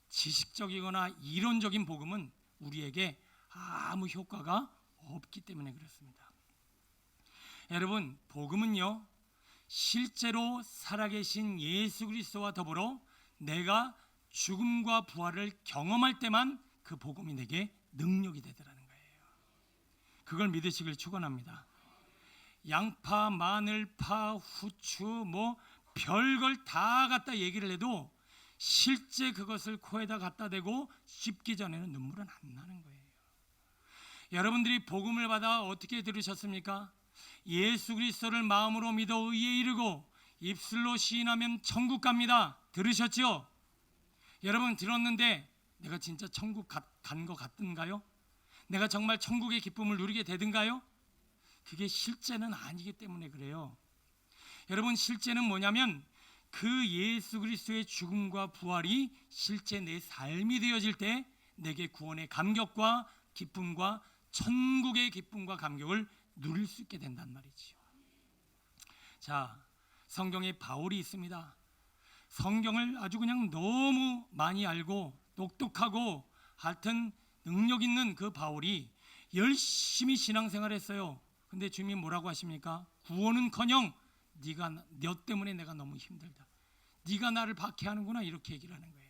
지식적이거나 이론적인 복음은 우리에게 아무 효과가 없기 때문에 그렇습니다. 여러분, 복음은요, 실제로 살아계신 예수 그리스도와 더불어 내가 죽음과 부활을 경험할 때만 그 복음이 내게 능력이 되더라는 거예요. 그걸 믿으시길 축원합니다. 양파, 마늘, 파, 후추 뭐 별걸 다 갖다 얘기를 해도 실제 그것을 코에다 갖다 대고 씹기 전에는 눈물은 안 나는 거예요. 여러분들이 복음을 받아 어떻게 들으셨습니까? 예수 그리스도를 마음으로 믿어 의에 이르고 입술로 시인하면 천국 갑니다. 들으셨지요? 여러분 들었는데 내가 진짜 천국 간 것 같은가요? 내가 정말 천국의 기쁨을 누리게 되든가요? 그게 실제는 아니기 때문에 그래요. 여러분, 실제는 뭐냐면 그 예수 그리스도의 죽음과 부활이 실제 내 삶이 되어질 때 내게 구원의 감격과 기쁨과 천국의 기쁨과 감격을 누릴 수 있게 된단 말이지요. 자, 성경에 바울이 있습니다. 성경을 아주 그냥 너무 많이 알고 똑똑하고 하여튼 능력 있는 그 바울이 열심히 신앙생활했어요. 근데 주님이 뭐라고 하십니까? 구원은커녕 너 때문에 내가 너무 힘들다. 네가 나를 박해하는구나, 이렇게 얘기를 하는 거예요.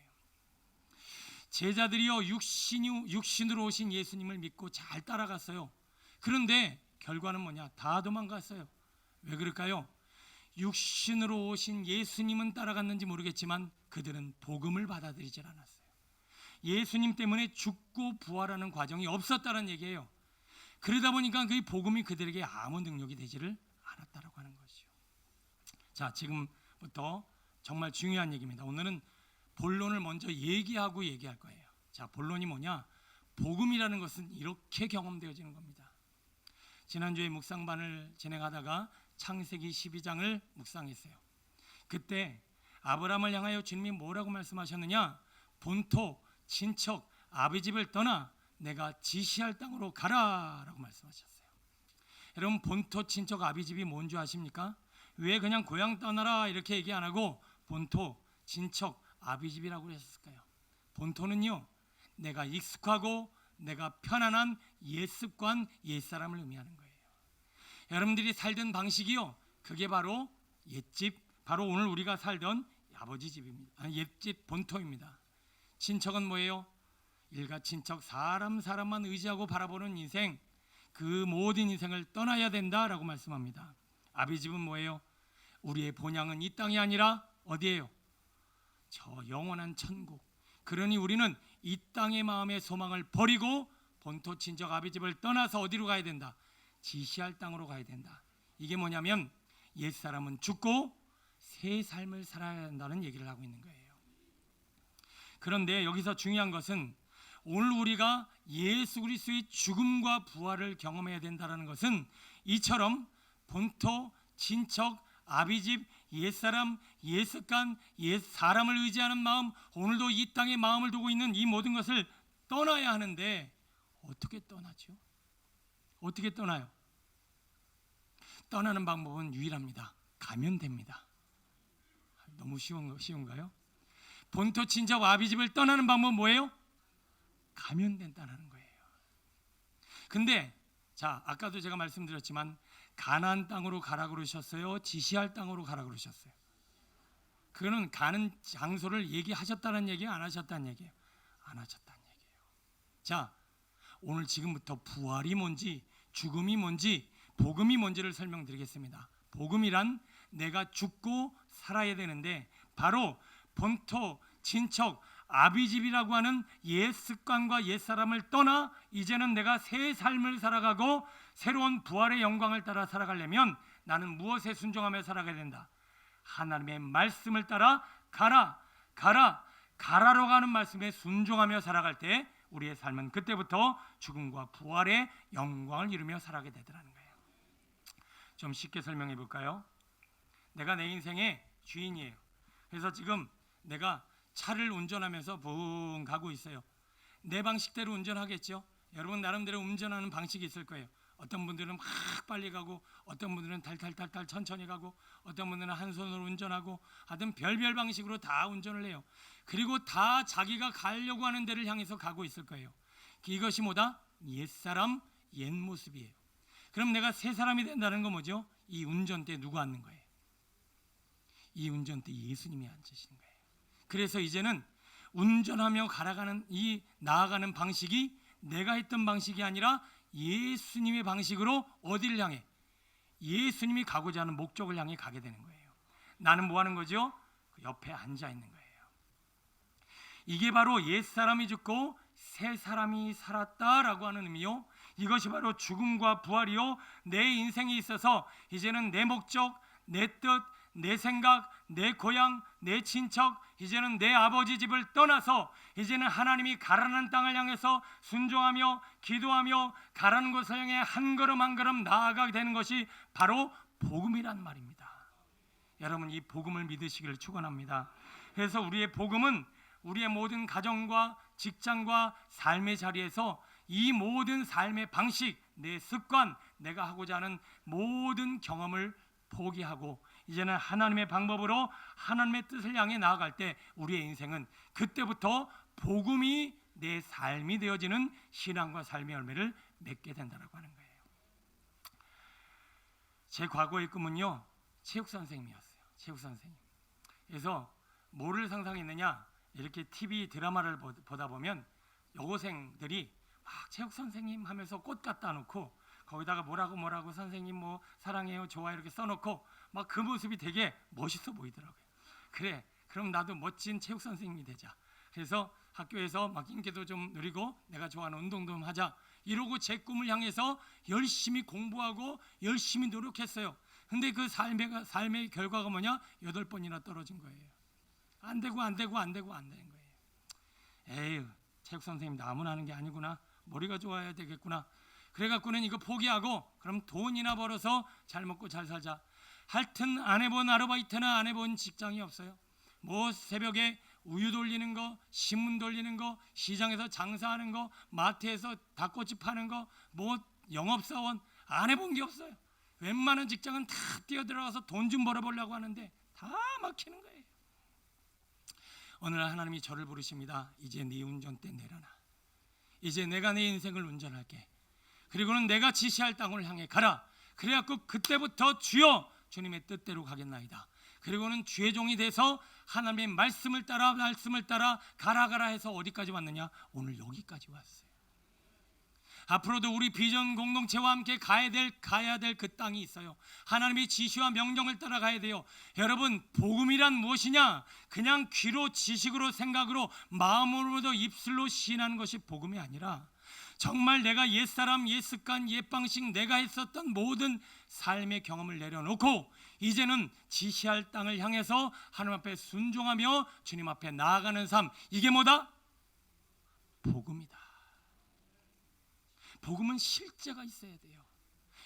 제자들이요, 육신으로 오신 예수님을 믿고 잘 따라갔어요. 그런데 결과는 뭐냐? 다 도망갔어요. 왜 그럴까요? 육신으로 오신 예수님은 따라갔는지 모르겠지만 그들은 복음을 받아들이질 않았어요. 예수님 때문에 죽고 부활하는 과정이 없었다는 얘기예요. 그러다 보니까 그 복음이 그들에게 아무 능력이 되지를 않았다라고 하는 것이요. 자, 지금부터 정말 중요한 얘기입니다. 오늘은 본론을 먼저 얘기할 거예요. 자, 본론이 뭐냐? 복음이라는 것은 이렇게 경험되어지는 겁니다. 지난주에 묵상반을 진행하다가 창세기 12장을 묵상했어요. 그때 아브라함을 향하여 주님이 뭐라고 말씀하셨느냐? 본토, 친척, 아비 집을 떠나 내가 지시할 땅으로 가라라고 말씀하셨어요. 여러분, 본토, 친척, 아비 집이 뭔 줄 아십니까? 왜 그냥 고향 떠나라 이렇게 얘기 안 하고 본토, 친척, 아비 집이라고 하셨을까요? 본토는요, 내가 익숙하고 내가 편안한 옛습관, 옛사람을 의미하는 거예요. 여러분들이 살던 방식이요, 그게 바로 옛집, 바로 오늘 우리가 살던 아버지 집입니다. 옛집 본토입니다. 친척은 뭐예요? 일가 친척, 사람만 의지하고 바라보는 인생, 그 모든 인생을 떠나야 된다라고 말씀합니다. 아비 집은 뭐예요? 우리의 본향은 이 땅이 아니라 어디예요? 저 영원한 천국. 그러니 우리는 이 땅의 마음의 소망을 버리고 본토 친척 아비 집을 떠나서 어디로 가야 된다? 지시할 땅으로 가야 된다. 이게 뭐냐면 옛사람은 죽고 새 삶을 살아야 한다는 얘기를 하고 있는 거예요. 그런데 여기서 중요한 것은 오늘 우리가 예수 그리스도의 죽음과 부활을 경험해야 된다는 것은 이처럼 본토, 친척, 아비집, 옛사람, 옛습관, 옛사람을 의지하는 마음, 오늘도 이 땅에 마음을 두고 있는 이 모든 것을 떠나야 하는데 어떻게 떠나죠? 어떻게 떠나요? 떠나는 방법은 유일합니다. 가면 됩니다. 너무 쉬운가요? 본토, 친척, 아비집을 떠나는 방법은 뭐예요? 가면 된다는 거예요. 근데 자, 아까도 제가 말씀드렸지만 가나안 땅으로 가라 그러셨어요? 지시할 땅으로 가라 그러셨어요? 그거는 가는 장소를 얘기하셨다는 얘기예요? 안 하셨다는 얘기예요? 안 하셨다는 얘기예요. 자, 오늘 지금부터 부활이 뭔지, 죽음이 뭔지, 복음이 뭔지를 설명드리겠습니다. 복음이란 내가 죽고 살아야 되는데 바로 본토, 친척, 아비집이라고 하는 옛 습관과 옛 사람을 떠나 이제는 내가 새 삶을 살아가고 새로운 부활의 영광을 따라 살아가려면 나는 무엇에 순종하며 살아가야 된다? 하나님의 말씀을 따라 가라로 가는 말씀에 순종하며 살아갈 때 우리의 삶은 그때부터 죽음과 부활의 영광을 이루며 살아가게 되더라는 거예요. 좀 쉽게 설명해 볼까요? 내가 내 인생의 주인이에요. 그래서 지금 내가 차를 운전하면서 붕 가고 있어요. 내 방식대로 운전하겠죠. 여러분 나름대로 운전하는 방식이 있을 거예요. 어떤 분들은 막 빨리 가고 어떤 분들은 달달달달 천천히 가고 어떤 분들은 한 손으로 운전하고 하여튼 별별 방식으로 다 운전을 해요. 그리고 다 자기가 가려고 하는 데를 향해서 가고 있을 거예요. 이것이 뭐다? 옛사람, 옛 모습이에요. 그럼 내가 새 사람이 된다는 건 뭐죠? 이 운전대에 누가 앉는 거예요? 이 운전대에 예수님이 앉으시는 거예요. 그래서 이제는 운전하며 나아가는 방식이 내가 했던 방식이 아니라 예수님의 방식으로 어디를 향해? 예수님이 가고자 하는 목적을 향해 가게 되는 거예요. 나는 뭐 하는 거죠? 그 옆에 앉아 있는 거예요. 이게 바로 옛사람이 죽고 새 사람이 살았다라고 하는 의미요. 이것이 바로 죽음과 부활이요. 내 인생에 있어서 이제는 내 목적, 내 뜻, 내 생각, 내 고향, 내 친척, 이제는 내 아버지 집을 떠나서 이제는 하나님이 가라는 땅을 향해서 순종하며 기도하며 가라는 곳을 향해 한 걸음 한 걸음 나아가게 되는 것이 바로 복음이란 말입니다. 여러분, 이 복음을 믿으시기를 축원합니다. 그래서 우리의 복음은 우리의 모든 가정과 직장과 삶의 자리에서 이 모든 삶의 방식, 내 습관, 내가 하고자 하는 모든 경험을 포기하고 이제는 하나님의 방법으로 하나님의 뜻을 향해 나아갈 때 우리의 인생은 그때부터 복음이 내 삶이 되어지는 신앙과 삶의 열매를 맺게 된다고 하는 거예요. 제 과거의 꿈은요, 체육 선생님이었어요. 체육 선생님. 그래서 뭐를 상상했느냐, 이렇게 TV 드라마를 보다 보면 여고생들이 막 체육 선생님 하면서 꽃 갖다 놓고 거기다가 뭐라고 선생님 뭐 사랑해요 좋아요 이렇게 써놓고 막 그 모습이 되게 멋있어 보이더라고요. 그래, 그럼 나도 멋진 체육 선생님이 되자. 그래서 학교에서 막 인기도 좀 누리고 내가 좋아하는 운동도 좀 하자, 이러고 제 꿈을 향해서 열심히 공부하고 열심히 노력했어요. 근데 그 삶의 결과가 뭐냐? 8번이나 떨어진 거예요. 안 되는 거예요. 에휴, 체육 선생님 나무나 하는 게 아니구나, 머리가 좋아야 되겠구나. 그래갖고는 이거 포기하고 그럼 돈이나 벌어서 잘 먹고 잘 살자. 하여튼 안 해본 아르바이트나 안 해본 직장이 없어요. 뭐 새벽에 우유 돌리는 거, 신문 돌리는 거, 시장에서 장사하는 거, 마트에서 닭꼬치 파는 거, 뭐 영업사원, 안 해본 게 없어요. 웬만한 직장은 다 뛰어들어가서 돈 좀 벌어보려고 하는데 다 막히는 거예요. 오늘 하나님이 저를 부르십니다. 이제 네 운전대 내려놔. 이제 내가 내 인생을 운전할게. 그리고는 내가 지시할 땅을 향해 가라. 그래갖고 그때부터 주여 주님의 뜻대로 가겠나이다. 그리고는 주의 종이 돼서 하나님의 말씀을 따라 가라 해서 어디까지 왔느냐? 오늘 여기까지 왔어요. 앞으로도 우리 비전 공동체와 함께 가야 될 그 땅이 있어요. 하나님의 지시와 명령을 따라가야 돼요. 여러분, 복음이란 무엇이냐? 그냥 귀로 지식으로 생각으로 마음으로도 입술로 시인하는 것이 복음이 아니라 정말 내가 옛사람, 옛습관, 옛방식, 내가 했었던 모든 삶의 경험을 내려놓고 이제는 지시할 땅을 향해서 하나님 앞에 순종하며 주님 앞에 나아가는 삶, 이게 뭐다? 복음이다. 복음은 실제가 있어야 돼요.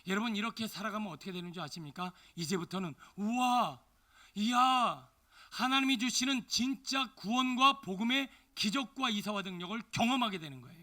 여러분, 이렇게 살아가면 어떻게 되는 줄 아십니까? 이제부터는 우와, 이야, 하나님이 주시는 진짜 구원과 복음의 기적과 이사와 능력을 경험하게 되는 거예요.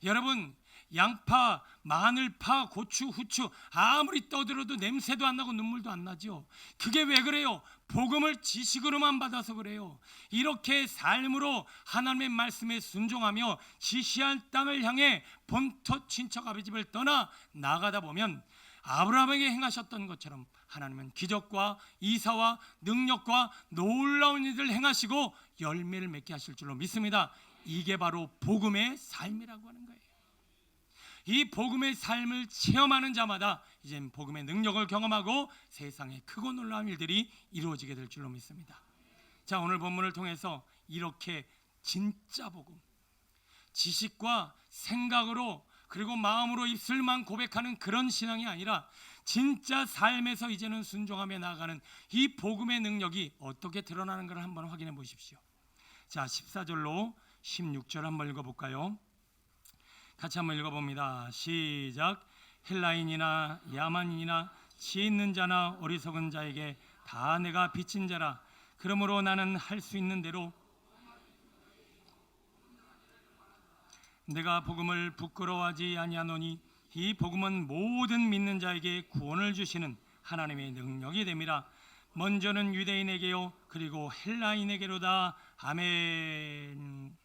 여러분, 양파, 마늘파, 고추, 후추 아무리 떠들어도 냄새도 안 나고 눈물도 안 나죠. 그게 왜 그래요? 복음을 지식으로만 받아서 그래요. 이렇게 삶으로 하나님의 말씀에 순종하며 지시할 땅을 향해 본토 친척 아버지 집을 떠나 나가다 보면 아브라함에게 행하셨던 것처럼 하나님은 기적과 이사와 능력과 놀라운 일을 행하시고 열매를 맺게 하실 줄로 믿습니다. 이게 바로 복음의 삶이라고 하는 거예요. 이 복음의 삶을 체험하는 자마다 이젠 복음의 능력을 경험하고 세상에 크고 놀라운 일들이 이루어지게 될 줄로 믿습니다. 자, 오늘 본문을 통해서 이렇게 진짜 복음, 지식과 생각으로 그리고 마음으로 입술만 고백하는 그런 신앙이 아니라 진짜 삶에서 이제는 순종하며 나아가는 이 복음의 능력이 어떻게 드러나는 걸 한번 확인해 보십시오. 자, 14절로 16절 한번 읽어볼까요? 같이 한번 읽어봅니다. 시작. 헬라인이나 야만인이나 지 있는 자나 어리석은 자에게 다 내가 빚진 자라. 그러므로 나는 할 수 있는 대로 내가 복음을 부끄러워하지 아니하노니 이 복음은 모든 믿는 자에게 구원을 주시는 하나님의 능력이 됨이라. 먼저는 유대인에게요 그리고 헬라인에게로다. 아멘.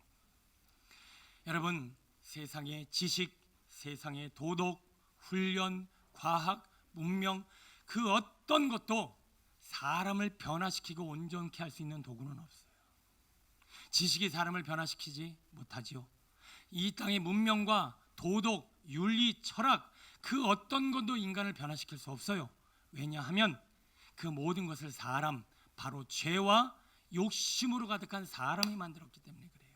여러분, 세상의 지식, 세상의 도덕, 훈련, 과학, 문명 그 어떤 것도 사람을 변화시키고 온전케 할 수 있는 도구는 없어요. 지식이 사람을 변화시키지 못하지요. 이 땅의 문명과 도덕, 윤리, 철학 그 어떤 것도 인간을 변화시킬 수 없어요. 왜냐하면 그 모든 것을 사람, 바로 죄와 욕심으로 가득한 사람이 만들었기 때문에 그래요.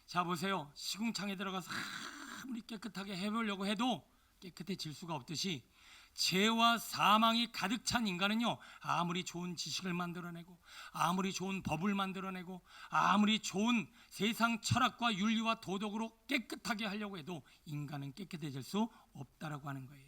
자 보세요. 시궁창에 들어가서 아무리 깨끗하게 해보려고 해도 깨끗해질 수가 없듯이 죄와 사망이 가득 찬 인간은요, 아무리 좋은 지식을 만들어내고 아무리 좋은 법을 만들어내고 아무리 좋은 세상 철학과 윤리와 도덕으로 깨끗하게 하려고 해도 인간은 깨끗해질 수 없다라고 하는 거예요.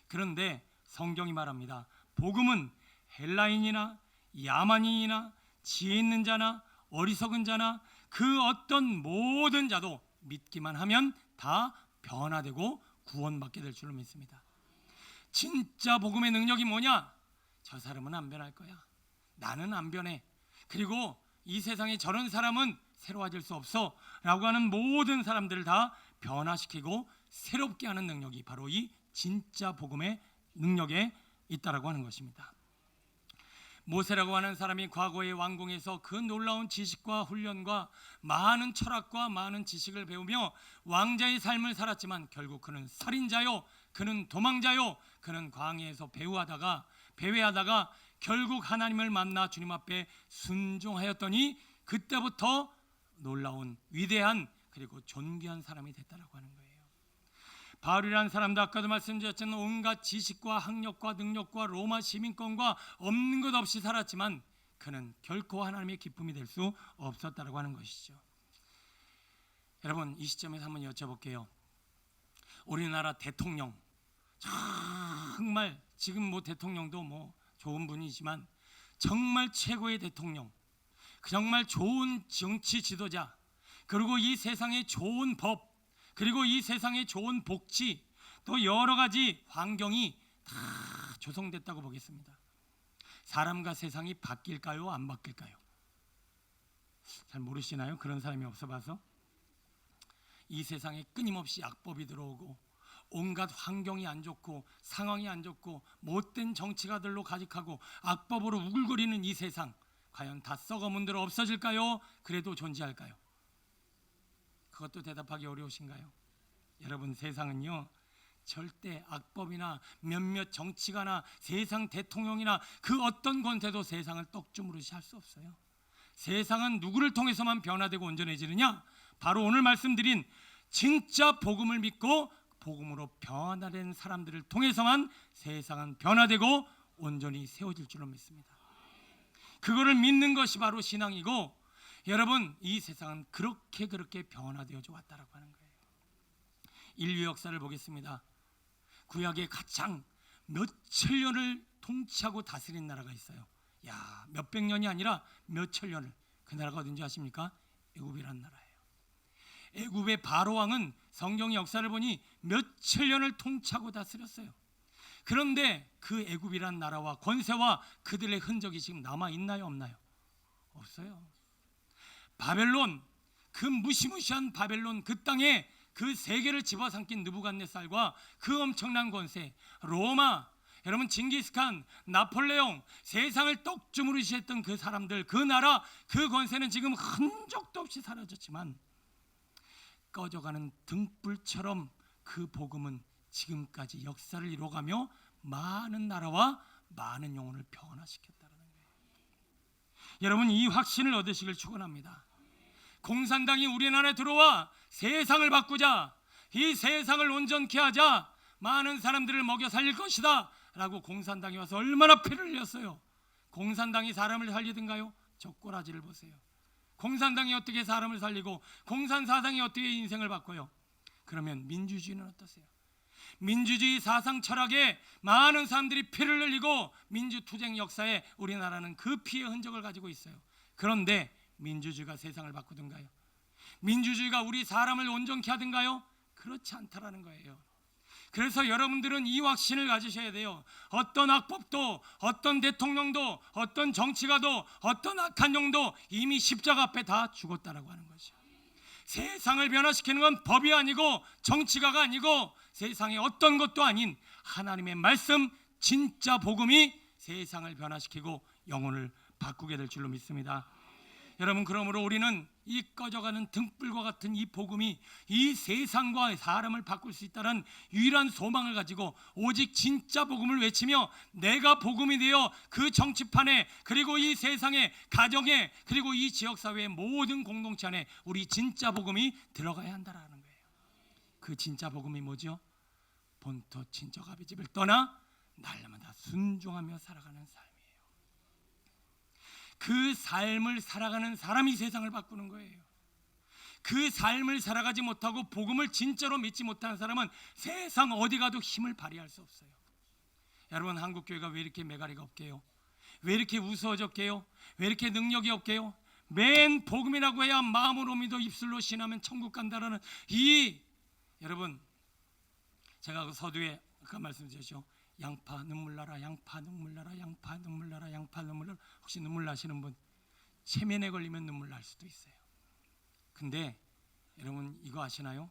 그런데 성경이 말합니다. 복음은 헬라인이나 야만인이나 지혜 있는 자나 어리석은 자나 그 어떤 모든 자도 믿기만 하면 다 변화되고 구원받게 될 줄로 믿습니다. 진짜 복음의 능력이 뭐냐? 저 사람은 안 변할 거야. 나는 안 변해. 그리고 이 세상에 저런 사람은 새로워질 수 없어 라고 하는 모든 사람들을 다 변화시키고 새롭게 하는 능력이 바로 이 진짜 복음의 능력에 있다라고 하는 것입니다. 모세라고 하는 사람이 과거의 왕궁에서 그 놀라운 지식과 훈련과 많은 철학과 많은 지식을 배우며 왕자의 삶을 살았지만 결국 그는 살인자요, 그는 도망자요, 그는 광야에서 배회하다가 결국 하나님을 만나 주님 앞에 순종하였더니 그때부터 놀라운 위대한 그리고 존귀한 사람이 됐다라고 하는 거예요. 바울이라는 사람도 아까도 말씀드렸지만 온갖 지식과 학력과 능력과 로마 시민권과 없는 것 없이 살았지만 그는 결코 하나님의 기쁨이 될 수 없었다라고 하는 것이죠. 여러분 이 시점에서 한번 여쭤볼게요. 우리나라 대통령 정말 지금 뭐 대통령도 뭐 좋은 분이지만 정말 최고의 대통령, 정말 좋은 정치 지도자, 그리고 이 세상에 좋은 법, 그리고 이 세상에 좋은 복지, 또 여러 가지 환경이 다 조성됐다고 보겠습니다. 사람과 세상이 바뀔까요? 안 바뀔까요? 잘 모르시나요? 그런 사람이 없어봐서. 이 세상에 끊임없이 악법이 들어오고 온갖 환경이 안 좋고 상황이 안 좋고 못된 정치가들로 가득하고 악법으로 우글거리는 이 세상, 과연 다 썩어 문드러 없어질까요? 그래도 존재할까요? 그것도 대답하기 어려우신가요? 여러분 세상은요 절대 악법이나 몇몇 정치가나 세상 대통령이나 그 어떤 권세도 세상을 떡주무르시 할 수 없어요. 세상은 누구를 통해서만 변화되고 온전해지느냐? 바로 오늘 말씀드린 진짜 복음을 믿고 복음으로 변화된 사람들을 통해서만 세상은 변화되고 온전히 세워질 줄로 믿습니다. 그거를 믿는 것이 바로 신앙이고, 여러분 이 세상은 그렇게 변화되어져 왔다라고 하는 거예요. 인류 역사를 보겠습니다. 구약에 가장 몇천 년을 통치하고 다스린 나라가 있어요. 야, 몇백 년이 아니라 몇천 년을. 그 나라가 어딘지 아십니까? 애굽이라는 나라예요. 애굽의 바로 왕은 성경 역사를 보니 몇천 년을 통치하고 다스렸어요. 그런데 그 애굽이라는 나라와 권세와 그들의 흔적이 지금 남아 있나요, 없나요? 없어요. 바벨론, 그 무시무시한 바벨론, 그 땅에 그 세계를 집어삼킨 느부갓네살과 그 엄청난 권세, 로마, 여러분 징기스칸, 나폴레옹, 세상을 떡주무르시 했던 그 사람들, 그 나라, 그 권세는 지금 흔적도 없이 사라졌지만 꺼져가는 등불처럼 그 복음은 지금까지 역사를 이뤄가며 많은 나라와 많은 영혼을 변화시켰다는 거예요. 여러분 이 확신을 얻으시길 축원합니다. 공산당이 우리나라에 들어와 세상을 바꾸자, 이 세상을 온전케 하자, 많은 사람들을 먹여 살릴 것이다 라고 공산당이 와서 얼마나 피를 흘렸어요. 공산당이 사람을 살리든가요? 저 꼬라지를 보세요. 공산당이 어떻게 사람을 살리고 공산사상이 어떻게 인생을 바꿔요? 그러면 민주주의는 어떠세요? 민주주의 사상 철학에 많은 사람들이 피를 흘리고 민주투쟁 역사에 우리나라는 그 피의 흔적을 가지고 있어요. 그런데 민주주의가 세상을 바꾸든가요? 민주주의가 우리 사람을 온전케 하든가요? 그렇지 않다라는 거예요. 그래서 여러분들은 이 확신을 가지셔야 돼요. 어떤 악법도, 어떤 대통령도, 어떤 정치가도, 어떤 악한 영도 이미 십자가 앞에 다 죽었다라고 하는 거죠. 세상을 변화시키는 건 법이 아니고 정치가가 아니고 세상의 어떤 것도 아닌 하나님의 말씀, 진짜 복음이 세상을 변화시키고 영혼을 바꾸게 될 줄로 믿습니다. 여러분, 그러므로 우리는 이 꺼져가는 등불과 같은 이 복음이 이 세상과 사람을 바꿀 수 있다는 유일한 소망을 가지고 오직 진짜 복음을 외치며 내가 복음이 되어 그 정치판에, 그리고 이 세상의 가정에, 그리고 이 지역사회의 모든 공동체 안에 우리 진짜 복음이 들어가야 한다라는 거예요. 그 진짜 복음이 뭐죠? 본토 친척 아비 집을 떠나 날마다 순종하며 살아가는 삶이에요. 그 삶을 살아가는 사람이 세상을 바꾸는 거예요. 그 삶을 살아가지 못하고 복음을 진짜로 믿지 못하는 사람은 세상 어디 가도 힘을 발휘할 수 없어요. 여러분, 한국교회가 왜 이렇게 매가리가 없게요? 왜 이렇게 우스워졌게요? 왜 이렇게 능력이 없게요? 맨 복음이라고 해야 마음으로 믿어 입술로 신하면 천국 간다라는 여러분, 제가 그 서두에 아까 말씀드렸죠. 양파 눈물 나라, 양파 눈물 나라, 양파 눈물 나라, 양파 눈물 나라. 혹시 눈물 나시는 분, 체면에 걸리면 눈물 날 수도 있어요. 근데 여러분, 이거 아시나요?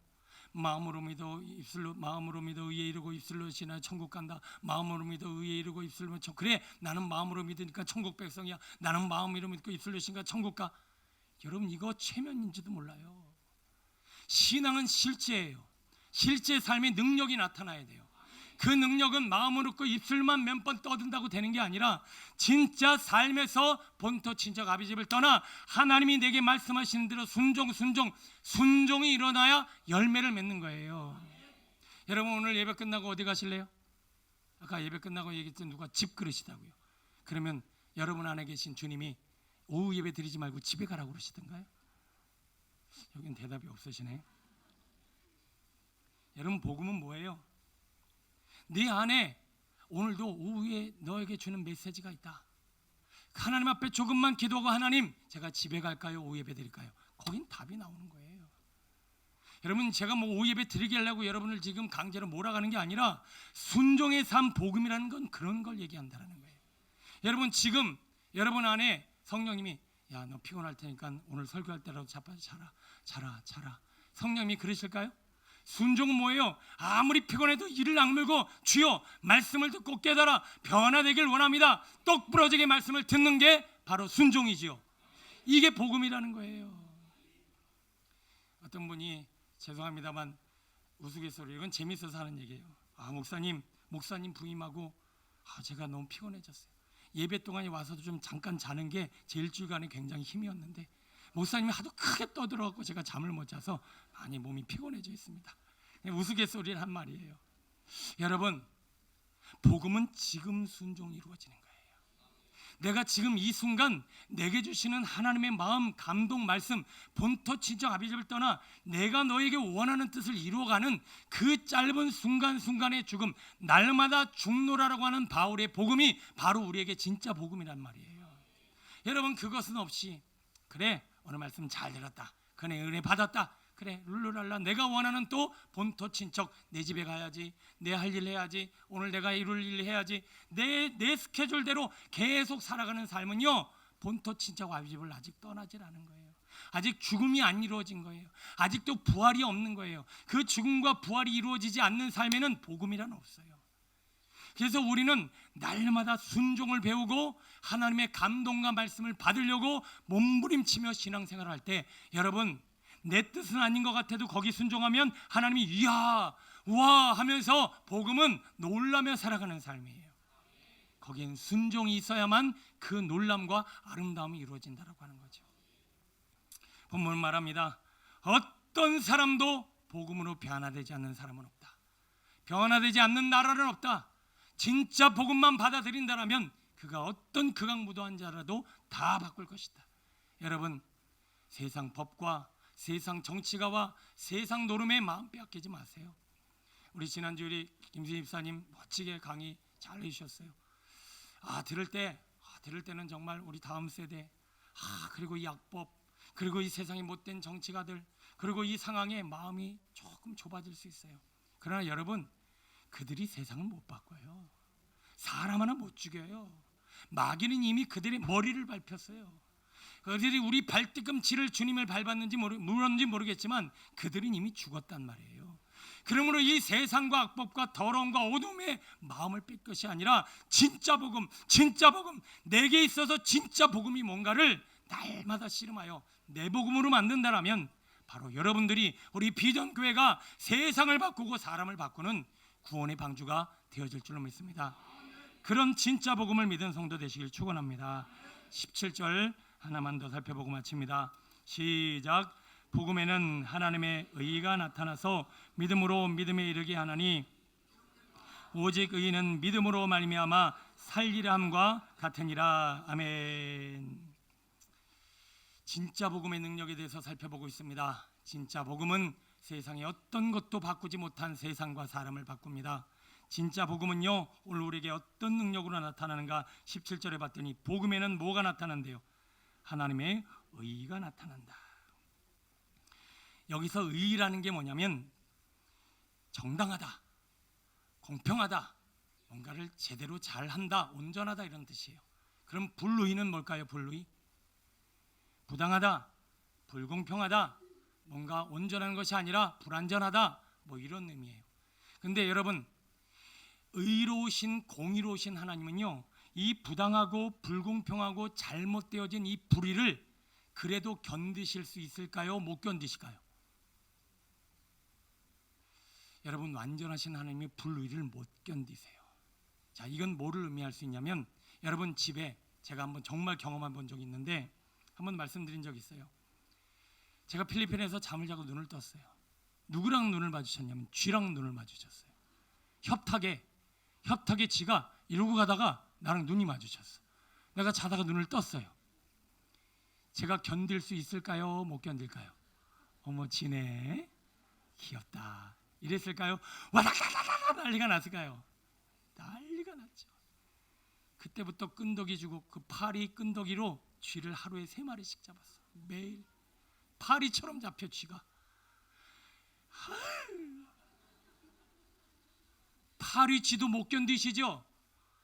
마음으로 믿어 의에 이르고 입술로 신하 천국 간다. 마음으로 믿어 의에 이르고 입술로 그래, 나는 마음으로 믿으니까 천국 백성이야. 나는 마음으로 믿고 입술로 신가 천국 가. 여러분, 이거 체면인지도 몰라요. 신앙은 실제예요. 실제 삶의 능력이 나타나야 돼요. 그 능력은 마음으로 그 입술만 몇 번 떠든다고 되는 게 아니라 진짜 삶에서 본토 친척 아비 집을 떠나 하나님이 내게 말씀하시는 대로 순종이 일어나야 열매를 맺는 거예요. 여러분, 오늘 예배 끝나고 어디 가실래요? 아까 예배 끝나고 얘기했던 누가 집 그러시다고요. 그러면 여러분 안에 계신 주님이 오후 예배 드리지 말고 집에 가라고 그러시던가요? 여긴 대답이 없으시네. 여러분, 복음은 뭐예요? 네 안에 오늘도 오후에 너에게 주는 메시지가 있다. 하나님 앞에 조금만 기도하고 하나님, 제가 집에 갈까요? 오후 예배 드릴까요? 거긴 답이 나오는 거예요. 여러분, 제가 뭐 오후 예배 드리게 하려고 여러분을 지금 강제로 몰아가는 게 아니라 순종의 삶, 복음이라는 건 그런 걸 얘기한다는 거예요. 여러분, 지금 여러분 안에 성령님이 야, 너 피곤할 테니까 오늘 설교할 때라도 자빠져 자라. 성령님이 그러실까요? 순종은 뭐예요? 아무리 피곤해도 이를 악물고 주여 말씀을 듣고 깨달아 변화되길 원합니다. 똑 부러지게 말씀을 듣는 게 바로 순종이지요. 이게 복음이라는 거예요. 어떤 분이, 죄송합니다만 우스갯소리, 이건 재밌어서 하는 얘기예요. 목사님 부임하고 제가 너무 피곤해졌어요. 예배 동안에 와서도 좀 잠깐 자는 게 제 일주일간에 굉장히 힘이었는데 목사님이 하도 크게 떠들어갖고 제가 잠을 못 자서 많이 몸이 피곤해져 있습니다. 우스갯소리를 한 말이에요. 여러분, 복음은 지금 순종이 이루어지는 거예요. 내가 지금 이 순간 내게 주시는 하나님의 마음, 감동, 말씀, 본토 친척 아비 집을 떠나 내가 너에게 원하는 뜻을 이루어가는 그 짧은 순간순간의 죽음, 날마다 죽노라라고 하는 바울의 복음이 바로 우리에게 진짜 복음이란 말이에요. 여러분, 그것은 없이 그래, 오늘 말씀 잘 들었다, 그네 은혜 받았다, 그래 룰루랄라, 내가 원하는 또 본토 친척 내 집에 가야지, 내 할 일 해야지, 오늘 내가 이룰 일 해야지, 내 스케줄대로 계속 살아가는 삶은요, 본토 친척 아비 집을 아직 떠나질 않은 거예요. 아직 죽음이 안 이루어진 거예요. 아직도 부활이 없는 거예요. 그 죽음과 부활이 이루어지지 않는 삶에는 복음이란 없어요. 그래서 우리는 날마다 순종을 배우고 하나님의 감동과 말씀을 받으려고 몸부림치며 신앙생활을 할 때, 여러분, 내 뜻은 아닌 것 같아도 거기 순종하면 하나님이 이야 우와 하면서 복음은 놀라며 살아가는 삶이에요. 거기엔 순종이 있어야만 그 놀람과 아름다움이 이루어진다라고 하는 거죠. 본문 말합니다. 어떤 사람도 복음으로 변화되지 않는 사람은 없다. 변화되지 않는 나라는 없다. 진짜 복음만 받아들인다라면 그가 어떤 극악무도한 자라도 다 바꿀 것이다. 여러분, 세상 법과 세상 정치가와 세상 노름에 마음 빼앗기지 마세요. 우리 지난주 우리 김수희 집사님 멋지게 강의 잘 해주셨어요. 들을 때는 정말 우리 다음 세대, 그리고 이 악법, 그리고 이 세상의 못된 정치가들, 그리고 이 상황에 마음이 조금 좁아질 수 있어요. 그러나 여러분, 그들이 세상을 못 바꿔요. 사람 하나 못 죽여요. 마귀는 이미 그들의 머리를 밟혔어요. 그들이 우리 발뒤꿈치를 주님을 밟았는지 모르겠지만 그들은 이미 죽었단 말이에요. 그러므로 이 세상과 악법과 더러움과 어둠의 마음을 뺄 것이 아니라 진짜 복음, 내게 있어서 진짜 복음이 뭔가를 날마다 씨름하여 내 복음으로 만든다라면 바로 여러분들이 우리 비전교회가 세상을 바꾸고 사람을 바꾸는 구원의 방주가 되어질 줄로 믿습니다. 그런 진짜 복음을 믿은 성도 되시길 축원합니다. 17절 하나만 더 살펴보고 마칩니다. 시작. 복음에는 하나님의 의가 나타나서 믿음으로 믿음에 이르게 하나니 오직 의인은 믿음으로 말미암아 살리라 함과 같으니라. 아멘. 진짜 복음의 능력에 대해서 살펴보고 있습니다. 진짜 복음은 세상의 어떤 것도 바꾸지 못한 세상과 사람을 바꿉니다. 진짜 복음은요, 오늘 우리에게 어떤 능력으로 나타나는가 17절에 봤더니 복음에는 뭐가 나타난대요? 하나님의 의가 나타난다. 여기서 의라는 게 뭐냐면 정당하다, 공평하다, 뭔가를 제대로 잘한다, 온전하다 이런 뜻이에요. 그럼 불의는 뭘까요? 불의? 부당하다, 불공평하다, 뭔가 온전한 것이 아니라 불완전하다, 뭐 이런 의미예요. 근데 여러분, 의로우신 공의로우신 하나님은요, 이 부당하고 불공평하고 잘못되어진 이 불의를 그래도 견디실 수 있을까요? 못 견디실까요? 여러분, 완전하신 하나님이 불의를 못 견디세요. 자, 이건 뭐를 의미할 수 있냐면, 여러분 집에 제가 한번 정말 경험해 본 적이 있는데 한번 말씀드린 적이 있어요. 제가 필리핀에서 잠을 자고 눈을 떴어요. 누구랑 눈을 마주쳤냐면 쥐랑 눈을 마주쳤어요. 협탁에 쥐가 이러고 가다가 나랑 눈이 마주쳤어. 내가 자다가 눈을 떴어요. 제가 견딜 수 있을까요? 못 견딜까요? 어머, 쥐네, 귀엽다, 이랬을까요? 와라라라라 난리가 났을까요? 난리가 났죠. 그때부터 끈덕이 주고 그 파리 끈덕이로 쥐를 하루에 3마리씩 잡았어. 매일 파리처럼 잡혀 쥐가. 파리 쥐도 못 견디시죠?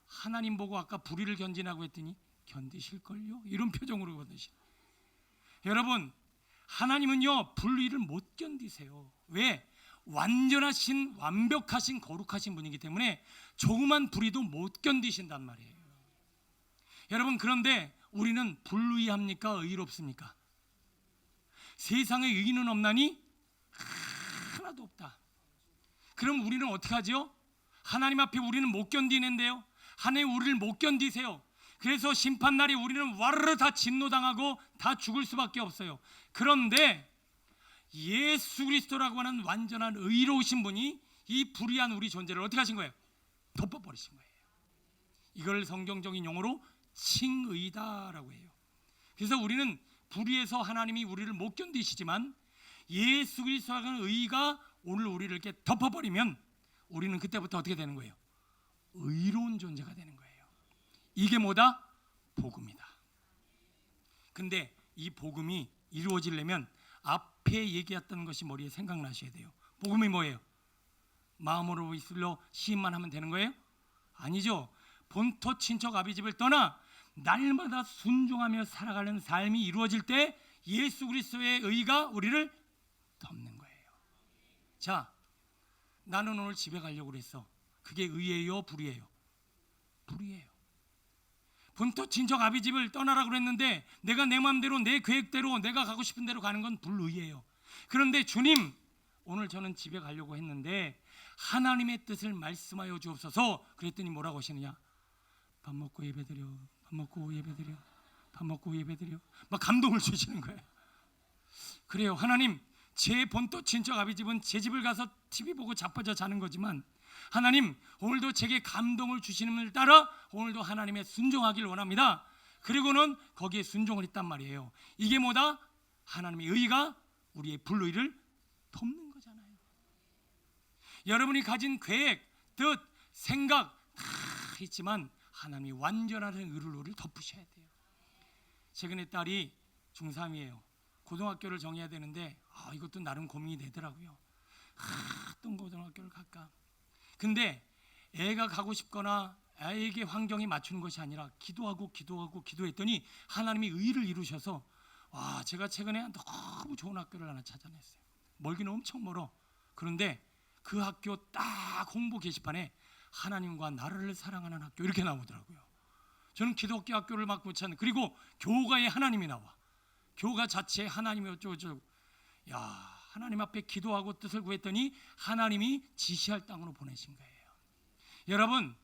하나님 보고 아까 불의를 견디라고 했더니 견디실걸요? 이런 표정으로 견디시. 여러분, 하나님은요 불의를 못 견디세요. 왜? 완전하신 완벽하신 거룩하신 분이기 때문에 조그만 불의도 못 견디신단 말이에요. 여러분, 그런데 우리는 불의합니까? 의롭습니까? 세상에 의인은 없나니? 하나도 없다. 그럼 우리는 어떻게 하죠? 하나님 앞에 우리는 못 견디는데요, 하나님 우리를 못 견디세요. 그래서 심판날이 우리는 와르르 다 진노당하고 다 죽을 수밖에 없어요. 그런데 예수 그리스도라고 하는 완전한 의로우신 분이 이 불의한 우리 존재를 어떻게 하신 거예요? 덮어버리신 거예요. 이걸 성경적인 용어로 칭의다라고 해요. 그래서 우리는 불의에서 하나님이 우리를 못 견디시지만 예수 그리스도라고 하는 의가 오늘 우리를 이렇게 덮어버리면 우리는 그때부터 어떻게 되는 거예요? 의로운 존재가 되는 거예요. 이게 뭐다? 복음이다. 근데 이 복음이 이루어지려면 앞에 얘기했던 것이 머리에 생각나셔야 돼요. 복음이 뭐예요? 마음으로 입술로 시인만 하면 되는 거예요? 아니죠. 본토 친척 아비집을 떠나 날마다 순종하며 살아가는 삶이 이루어질 때 예수 그리스도의 의가 우리를 덮는 거예요. 자, 나는 오늘 집에 가려고 그랬어. 그게 의예요? 불의예요? 불의예요. 본토 친척 아비집을 떠나라고 그랬는데 내가 내 마음대로 내 계획대로 내가 가고 싶은 대로 가는 건 불의예요. 그런데 주님, 오늘 저는 집에 가려고 했는데 하나님의 뜻을 말씀하여 주옵소서. 그랬더니 뭐라고 하시느냐? 밥 먹고 예배드려, 밥 먹고 예배드려, 밥 먹고 예배드려. 막 감동을 주시는 거예요. 그래요, 하나님, 제 본토 친척 아비집은 제 집을 가서 TV 보고 자빠져 자는 거지만 하나님, 오늘도 제게 감동을 주시는 을 따라 오늘도 하나님의 순종하길 원합니다. 그리고는 거기에 순종을 했단 말이에요. 이게 뭐다? 하나님의 의가 우리의 불의를 덮는 거잖아요. 여러분이 가진 계획, 뜻, 생각 다 있지만 하나님이 완전한 의를 우리를 덮으셔야 돼요. 최근에 딸이 중3이에요. 고등학교를 정해야 되는데 이것도 나름 고민이 되더라고요. 어떤 고등학교를 갈까? 근데 애가 가고 싶거나 애에게 환경이 맞추는 것이 아니라 기도했더니 하나님이 의를 이루셔서 제가 최근에 너무 좋은 학교를 하나 찾아냈어요. 멀기는 엄청 멀어. 그런데 그 학교 딱 홍보 게시판에 하나님과 나라를 사랑하는 학교 이렇게 나오더라고요. 저는 기독교 학교를 맡고 있잖아요. 그리고 교가에 하나님이 나와. 교가 자체에 하나님이 어쩌고저쩌고. 야, 하나님 앞에 기도하고 뜻을 구했더니 하나님이 지시할 땅으로 보내신 거예요. 여러분,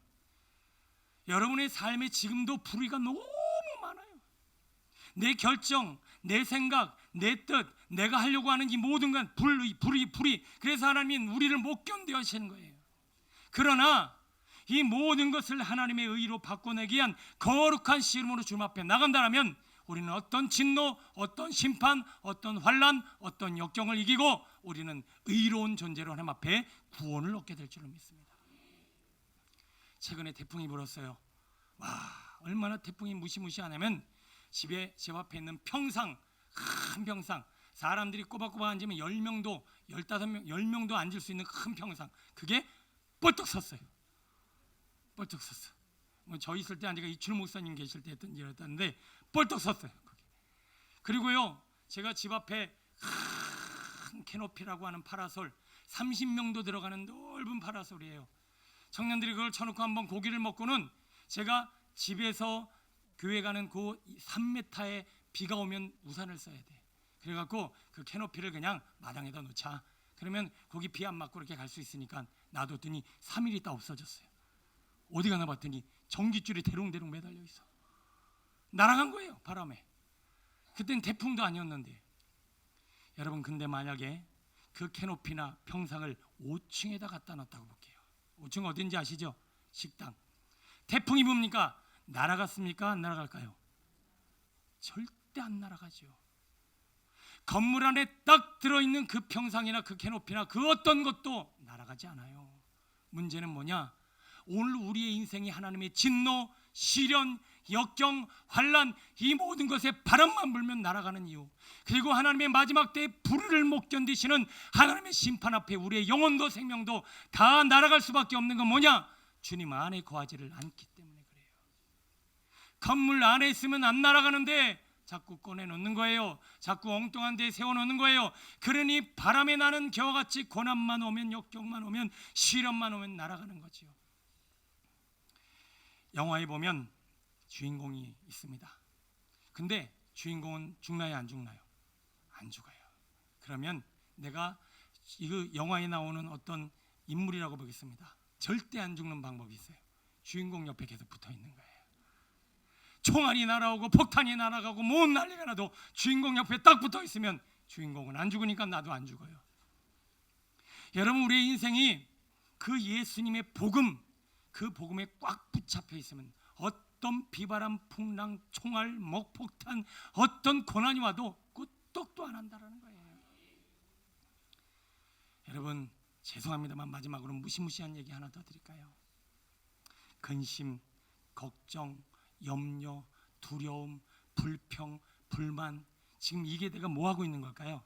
여러분의 삶에 지금도 불의가 너무 많아요. 내 결정, 내 생각, 내 뜻, 내가 하려고 하는 이 모든 건 불의. 그래서 하나님이 우리를 못 견뎌 하시는 거예요. 그러나 이 모든 것을 하나님의 의로 바꿔내기 위한 거룩한 씨름으로 주님 앞에 나간다면 우리는 어떤 진노, 어떤 심판, 어떤 환난, 어떤 역경을 이기고 우리는 의로운 존재로 하나님 앞에 구원을 얻게 될 줄로 믿습니다. 최근에 태풍이 불었어요. 와, 얼마나 태풍이 무시무시하냐면 집 앞에 있는 평상, 큰 평상, 사람들이 꼬박꼬박 앉으면 10명도 15명, 10명도 앉을 수 있는 큰 평상, 그게 뻘떡 섰어요. 뻘떡 섰어. 뭐 저 있을 때 아니라 이출 목사님 계실 때 했던 일이었는데 뻘떡 섰어요. 거기. 그리고요, 제가 집 앞에 큰 캐노피라고 하는 파라솔, 30명도 들어가는 넓은 파라솔이에요. 청년들이 그걸 쳐놓고 한번 고기를 먹고는 제가 집에서 교회 가는 그 3m에 비가 오면 우산을 써야 돼. 그래갖고 그 캐노피를 그냥 마당에다 놓자. 그러면 거기 비 안 맞고 이렇게 갈 수 있으니까 놔뒀더니 3일 있다 없어졌어요. 어디 가나 봤더니 전깃줄이 대롱대롱 매달려 있어. 날아간 거예요, 바람에. 그땐 태풍도 아니었는데. 여러분, 근데 만약에 그 캐노피나 평상을 5층에다 갖다 놨다고 볼게요. 5층 어딘지 아시죠? 식당. 태풍이 붑니까? 날아갔습니까? 안 날아갈까요? 절대 안 날아가죠. 건물 안에 딱 들어있는 그 평상이나 그 캐노피나 그 어떤 것도 날아가지 않아요. 문제는 뭐냐? 오늘 우리의 인생이 하나님의 진노, 시련, 역경, 환난, 이 모든 것에 바람만 불면 날아가는 이유, 그리고 하나님의 마지막 때에 불의를 못 견디시는 하나님의 심판 앞에 우리의 영혼도 생명도 다 날아갈 수밖에 없는 건 뭐냐? 주님 안에 거하지를 않기 때문에 그래요. 건물 안에 있으면 안 날아가는데 자꾸 꺼내놓는 거예요. 자꾸 엉뚱한 데에 세워놓는 거예요. 그러니 바람에 나는 겨와 같이 고난만 오면, 역경만 오면, 시련만 오면 날아가는 거지요. 영화에 보면 주인공이 있습니다. 근데 주인공은 죽나요, 안 죽나요? 안 죽어요. 그러면 내가 이 영화에 나오는 어떤 인물이라고 보겠습니다. 절대 안 죽는 방법이 있어요. 주인공 옆에 계속 붙어 있는 거예요. 총알이 날아오고 폭탄이 날아가고 뭔 난리가 나도 주인공 옆에 딱 붙어 있으면 주인공은 안 죽으니까 나도 안 죽어요. 여러분, 우리의 인생이 그 예수님의 복음, 그 복음에 꽉 붙잡혀 있으면 어떤 비바람, 풍랑, 총알, 먹폭탄, 어떤 고난이 와도 끄떡도 안 한다라는 거예요. 여러분, 죄송합니다만 마지막으로 무시무시한 얘기 하나 더 드릴까요? 근심, 걱정, 염려, 두려움, 불평, 불만, 지금 이게 내가 뭐 하고 있는 걸까요?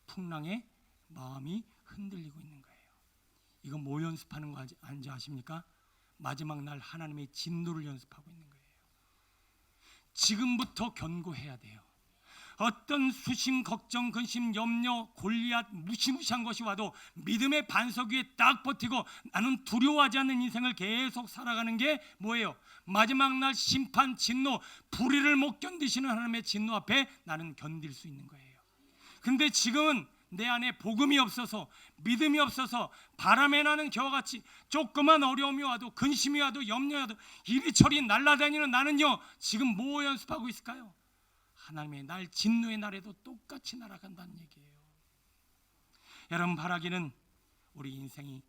풍랑에 마음이 흔들리고 있는 거예요. 이거 뭐 연습하는 거 아닌지 아십니까? 마지막 날 하나님의 진노를 연습하고 있는 거예요. 지금부터 견고해야 돼요. 어떤 수심, 걱정, 근심, 염려, 골리앗, 무시무시한 것이 와도 믿음의 반석 위에 딱 버티고 나는 두려워하지 않는 인생을 계속 살아가는 게 뭐예요? 마지막 날 심판, 진노, 불의를 못 견디시는 하나님의 진노 앞에 나는 견딜 수 있는 거예요. 근데 지금은 내 안에 복음이 없어서, 믿음이 없어서 바람에 나는 겨와 같이 조그만 어려움이 와도, 근심이 와도, 염려가 와도 이리저리 날아다니는 나는요, 지금 뭐 연습하고 있을까요? 하나님의 날, 진노의 날에도 똑같이 날아간다는 얘기예요. 여러분, 바라기는 우리 인생이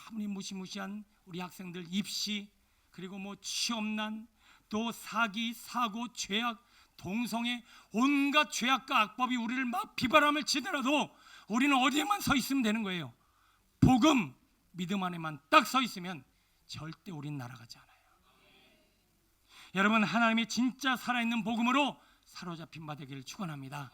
아무리 무시무시한 우리 학생들 입시, 그리고 뭐 취업난, 또 사기, 사고, 죄악, 동성애, 온갖 죄악과 악법이 우리를 막 비바람을 치더라도 우리는 어디에만 서 있으면 되는 거예요. 복음, 믿음 안에만 딱 서 있으면 절대 우린 날아가지 않아요. 여러분, 하나님의 진짜 살아있는 복음으로 사로잡힌 바 되기를 축원합니다.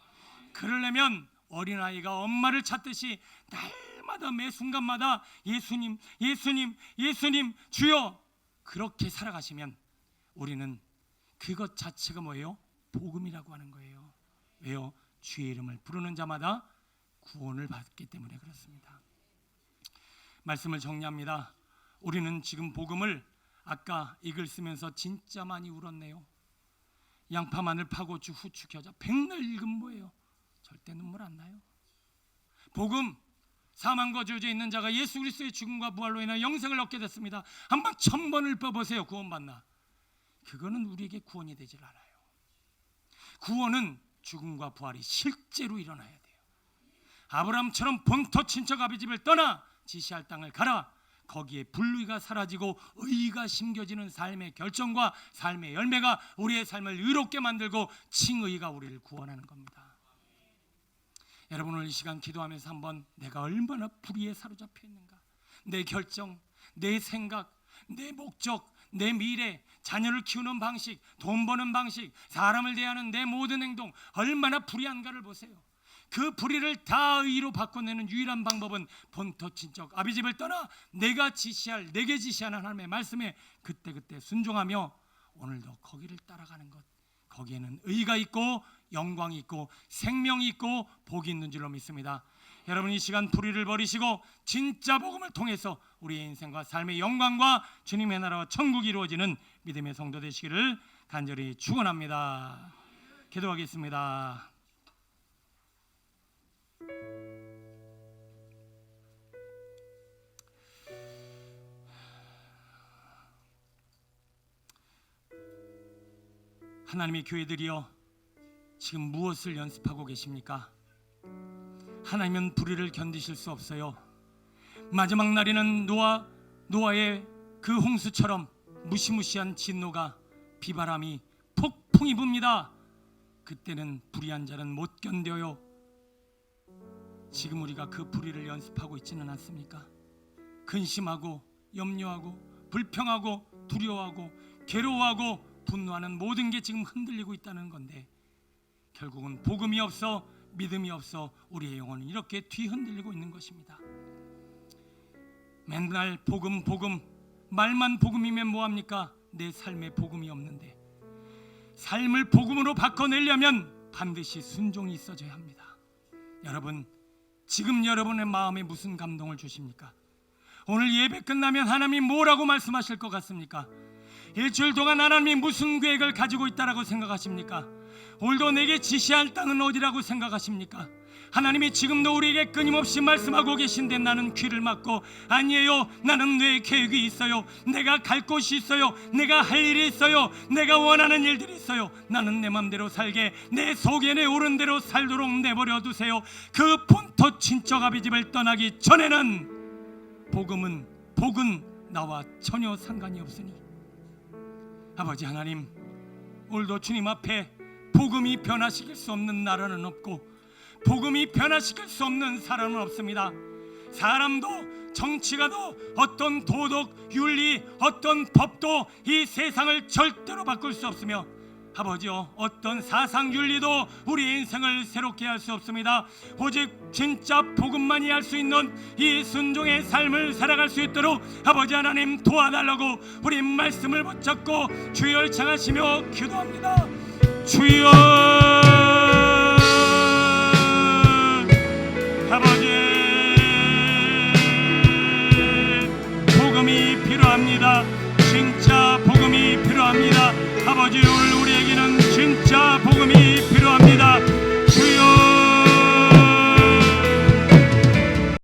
그러려면 어린아이가 엄마를 찾듯이 날마다 매 순간마다 예수님, 예수님, 예수님, 주여, 그렇게 살아가시면 우리는 그것 자체가 뭐예요? 복음이라고 하는 거예요. 왜요? 주의 이름을 부르는 자마다 구원을 받기 때문에 그렇습니다. 말씀을 정리합니다. 우리는 지금 복음을 아까 이 글 쓰면서 진짜 많이 울었네요. 양파 마늘 파고추 후추 겨자 백날 읽은 뭐예요? 절대 눈물 안 나요. 복음, 사망과 저주에 있는 자가 예수 그리스도의 죽음과 부활로 인하여 영생을 얻게 됐습니다. 한번 1000번을 펴보세요. 구원받나? 그거는 우리에게 구원이 되질 않아요. 구원은 죽음과 부활이 실제로 일어나야 돼요. 아브라함처럼 본토 친척 아비 집을 떠나 지시할 땅을 가라. 거기에 불의가 사라지고 의가 심겨지는 삶의 결정과 삶의 열매가 우리의 삶을 의롭게 만들고 칭의가 우리를 구원하는 겁니다. 여러분, 오늘 이 시간 기도하면서 한번 내가 얼마나 불의에 사로잡혀 있는가, 내 결정, 내 생각, 내 목적, 내 미래, 자녀를 키우는 방식, 돈 버는 방식, 사람을 대하는 내 모든 행동 얼마나 불의한가를 보세요. 그 불의를 다 의로 바꿔내는 유일한 방법은 본토 친척 아비 집을 떠나 내게 지시하는 하나님의 말씀에 그때그때 순종하며 오늘도 거기를 따라가는 것, 거기에는 의가 있고 영광이 있고 생명이 있고 복이 있는 줄로 믿습니다. 여러분, 이 시간 불의를 버리시고 진짜 복음을 통해서 우리의 인생과 삶의 영광과 주님의 나라와 천국이 이루어지는 믿음의 성도 되시기를 간절히 축원합니다. 기도하겠습니다. 하나님의 교회들이여, 지금 무엇을 연습하고 계십니까? 하나님은 불의를 견디실 수 없어요. 마지막 날에는 노아의 그 홍수처럼 무시무시한 진노가, 비바람이, 폭풍이 붑니다. 그때는 불의한 자는 못 견뎌요. 지금 우리가 그 불의를 연습하고 있지는 않습니까? 근심하고 염려하고 불평하고 두려워하고 괴로워하고 분노하는 모든 게 지금 흔들리고 있다는 건데, 결국은 복음이 없어 믿음이 없어 우리의 영혼은 이렇게 뒤흔들리고 있는 것입니다. 맨날 복음 말만 복음이면 뭐합니까? 내 삶에 복음이 없는데, 삶을 복음으로 바꿔내려면 반드시 순종이 있어져야 합니다. 여러분, 지금 여러분의 마음에 무슨 감동을 주십니까? 오늘 예배 끝나면 하나님이 뭐라고 말씀하실 것 같습니까? 일주일 동안 하나님이 무슨 계획을 가지고 있다라고 생각하십니까? 오늘도 내게 지시할 땅은 어디라고 생각하십니까? 하나님이 지금도 우리에게 끊임없이 말씀하고 계신데 나는 귀를 막고, 아니에요, 나는 내 계획이 있어요, 내가 갈 곳이 있어요, 내가 할 일이 있어요, 내가 원하는 일들이 있어요, 나는 내 맘대로 살게, 내 속에 내 오른 대로 살도록 내버려 두세요. 그 본토 친척 아비 집을 떠나기 전에는 복은 나와 전혀 상관이 없으니, 아버지 하나님, 오늘도 주님 앞에 복음이 변화시킬 수 없는 나라는 없고 복음이 변화시킬 수 없는 사람은 없습니다. 사람도 정치가도 어떤 도덕, 윤리, 어떤 법도 이 세상을 절대로 바꿀 수 없으며, 아버지요, 어떤 사상 윤리도 우리의 인생을 새롭게 할 수 없습니다. 오직 진짜 복음만이 할 수 있는 이 순종의 삶을 살아갈 수 있도록 아버지 하나님 도와달라고 우리 말씀을 붙잡고 주여 청하시며 기도합니다. 주여, 아버지, 복음이 필요합니다. 진짜 복음이 필요합니다. 아버지, 오늘 우리에게는 진짜 복음이 필요합니다.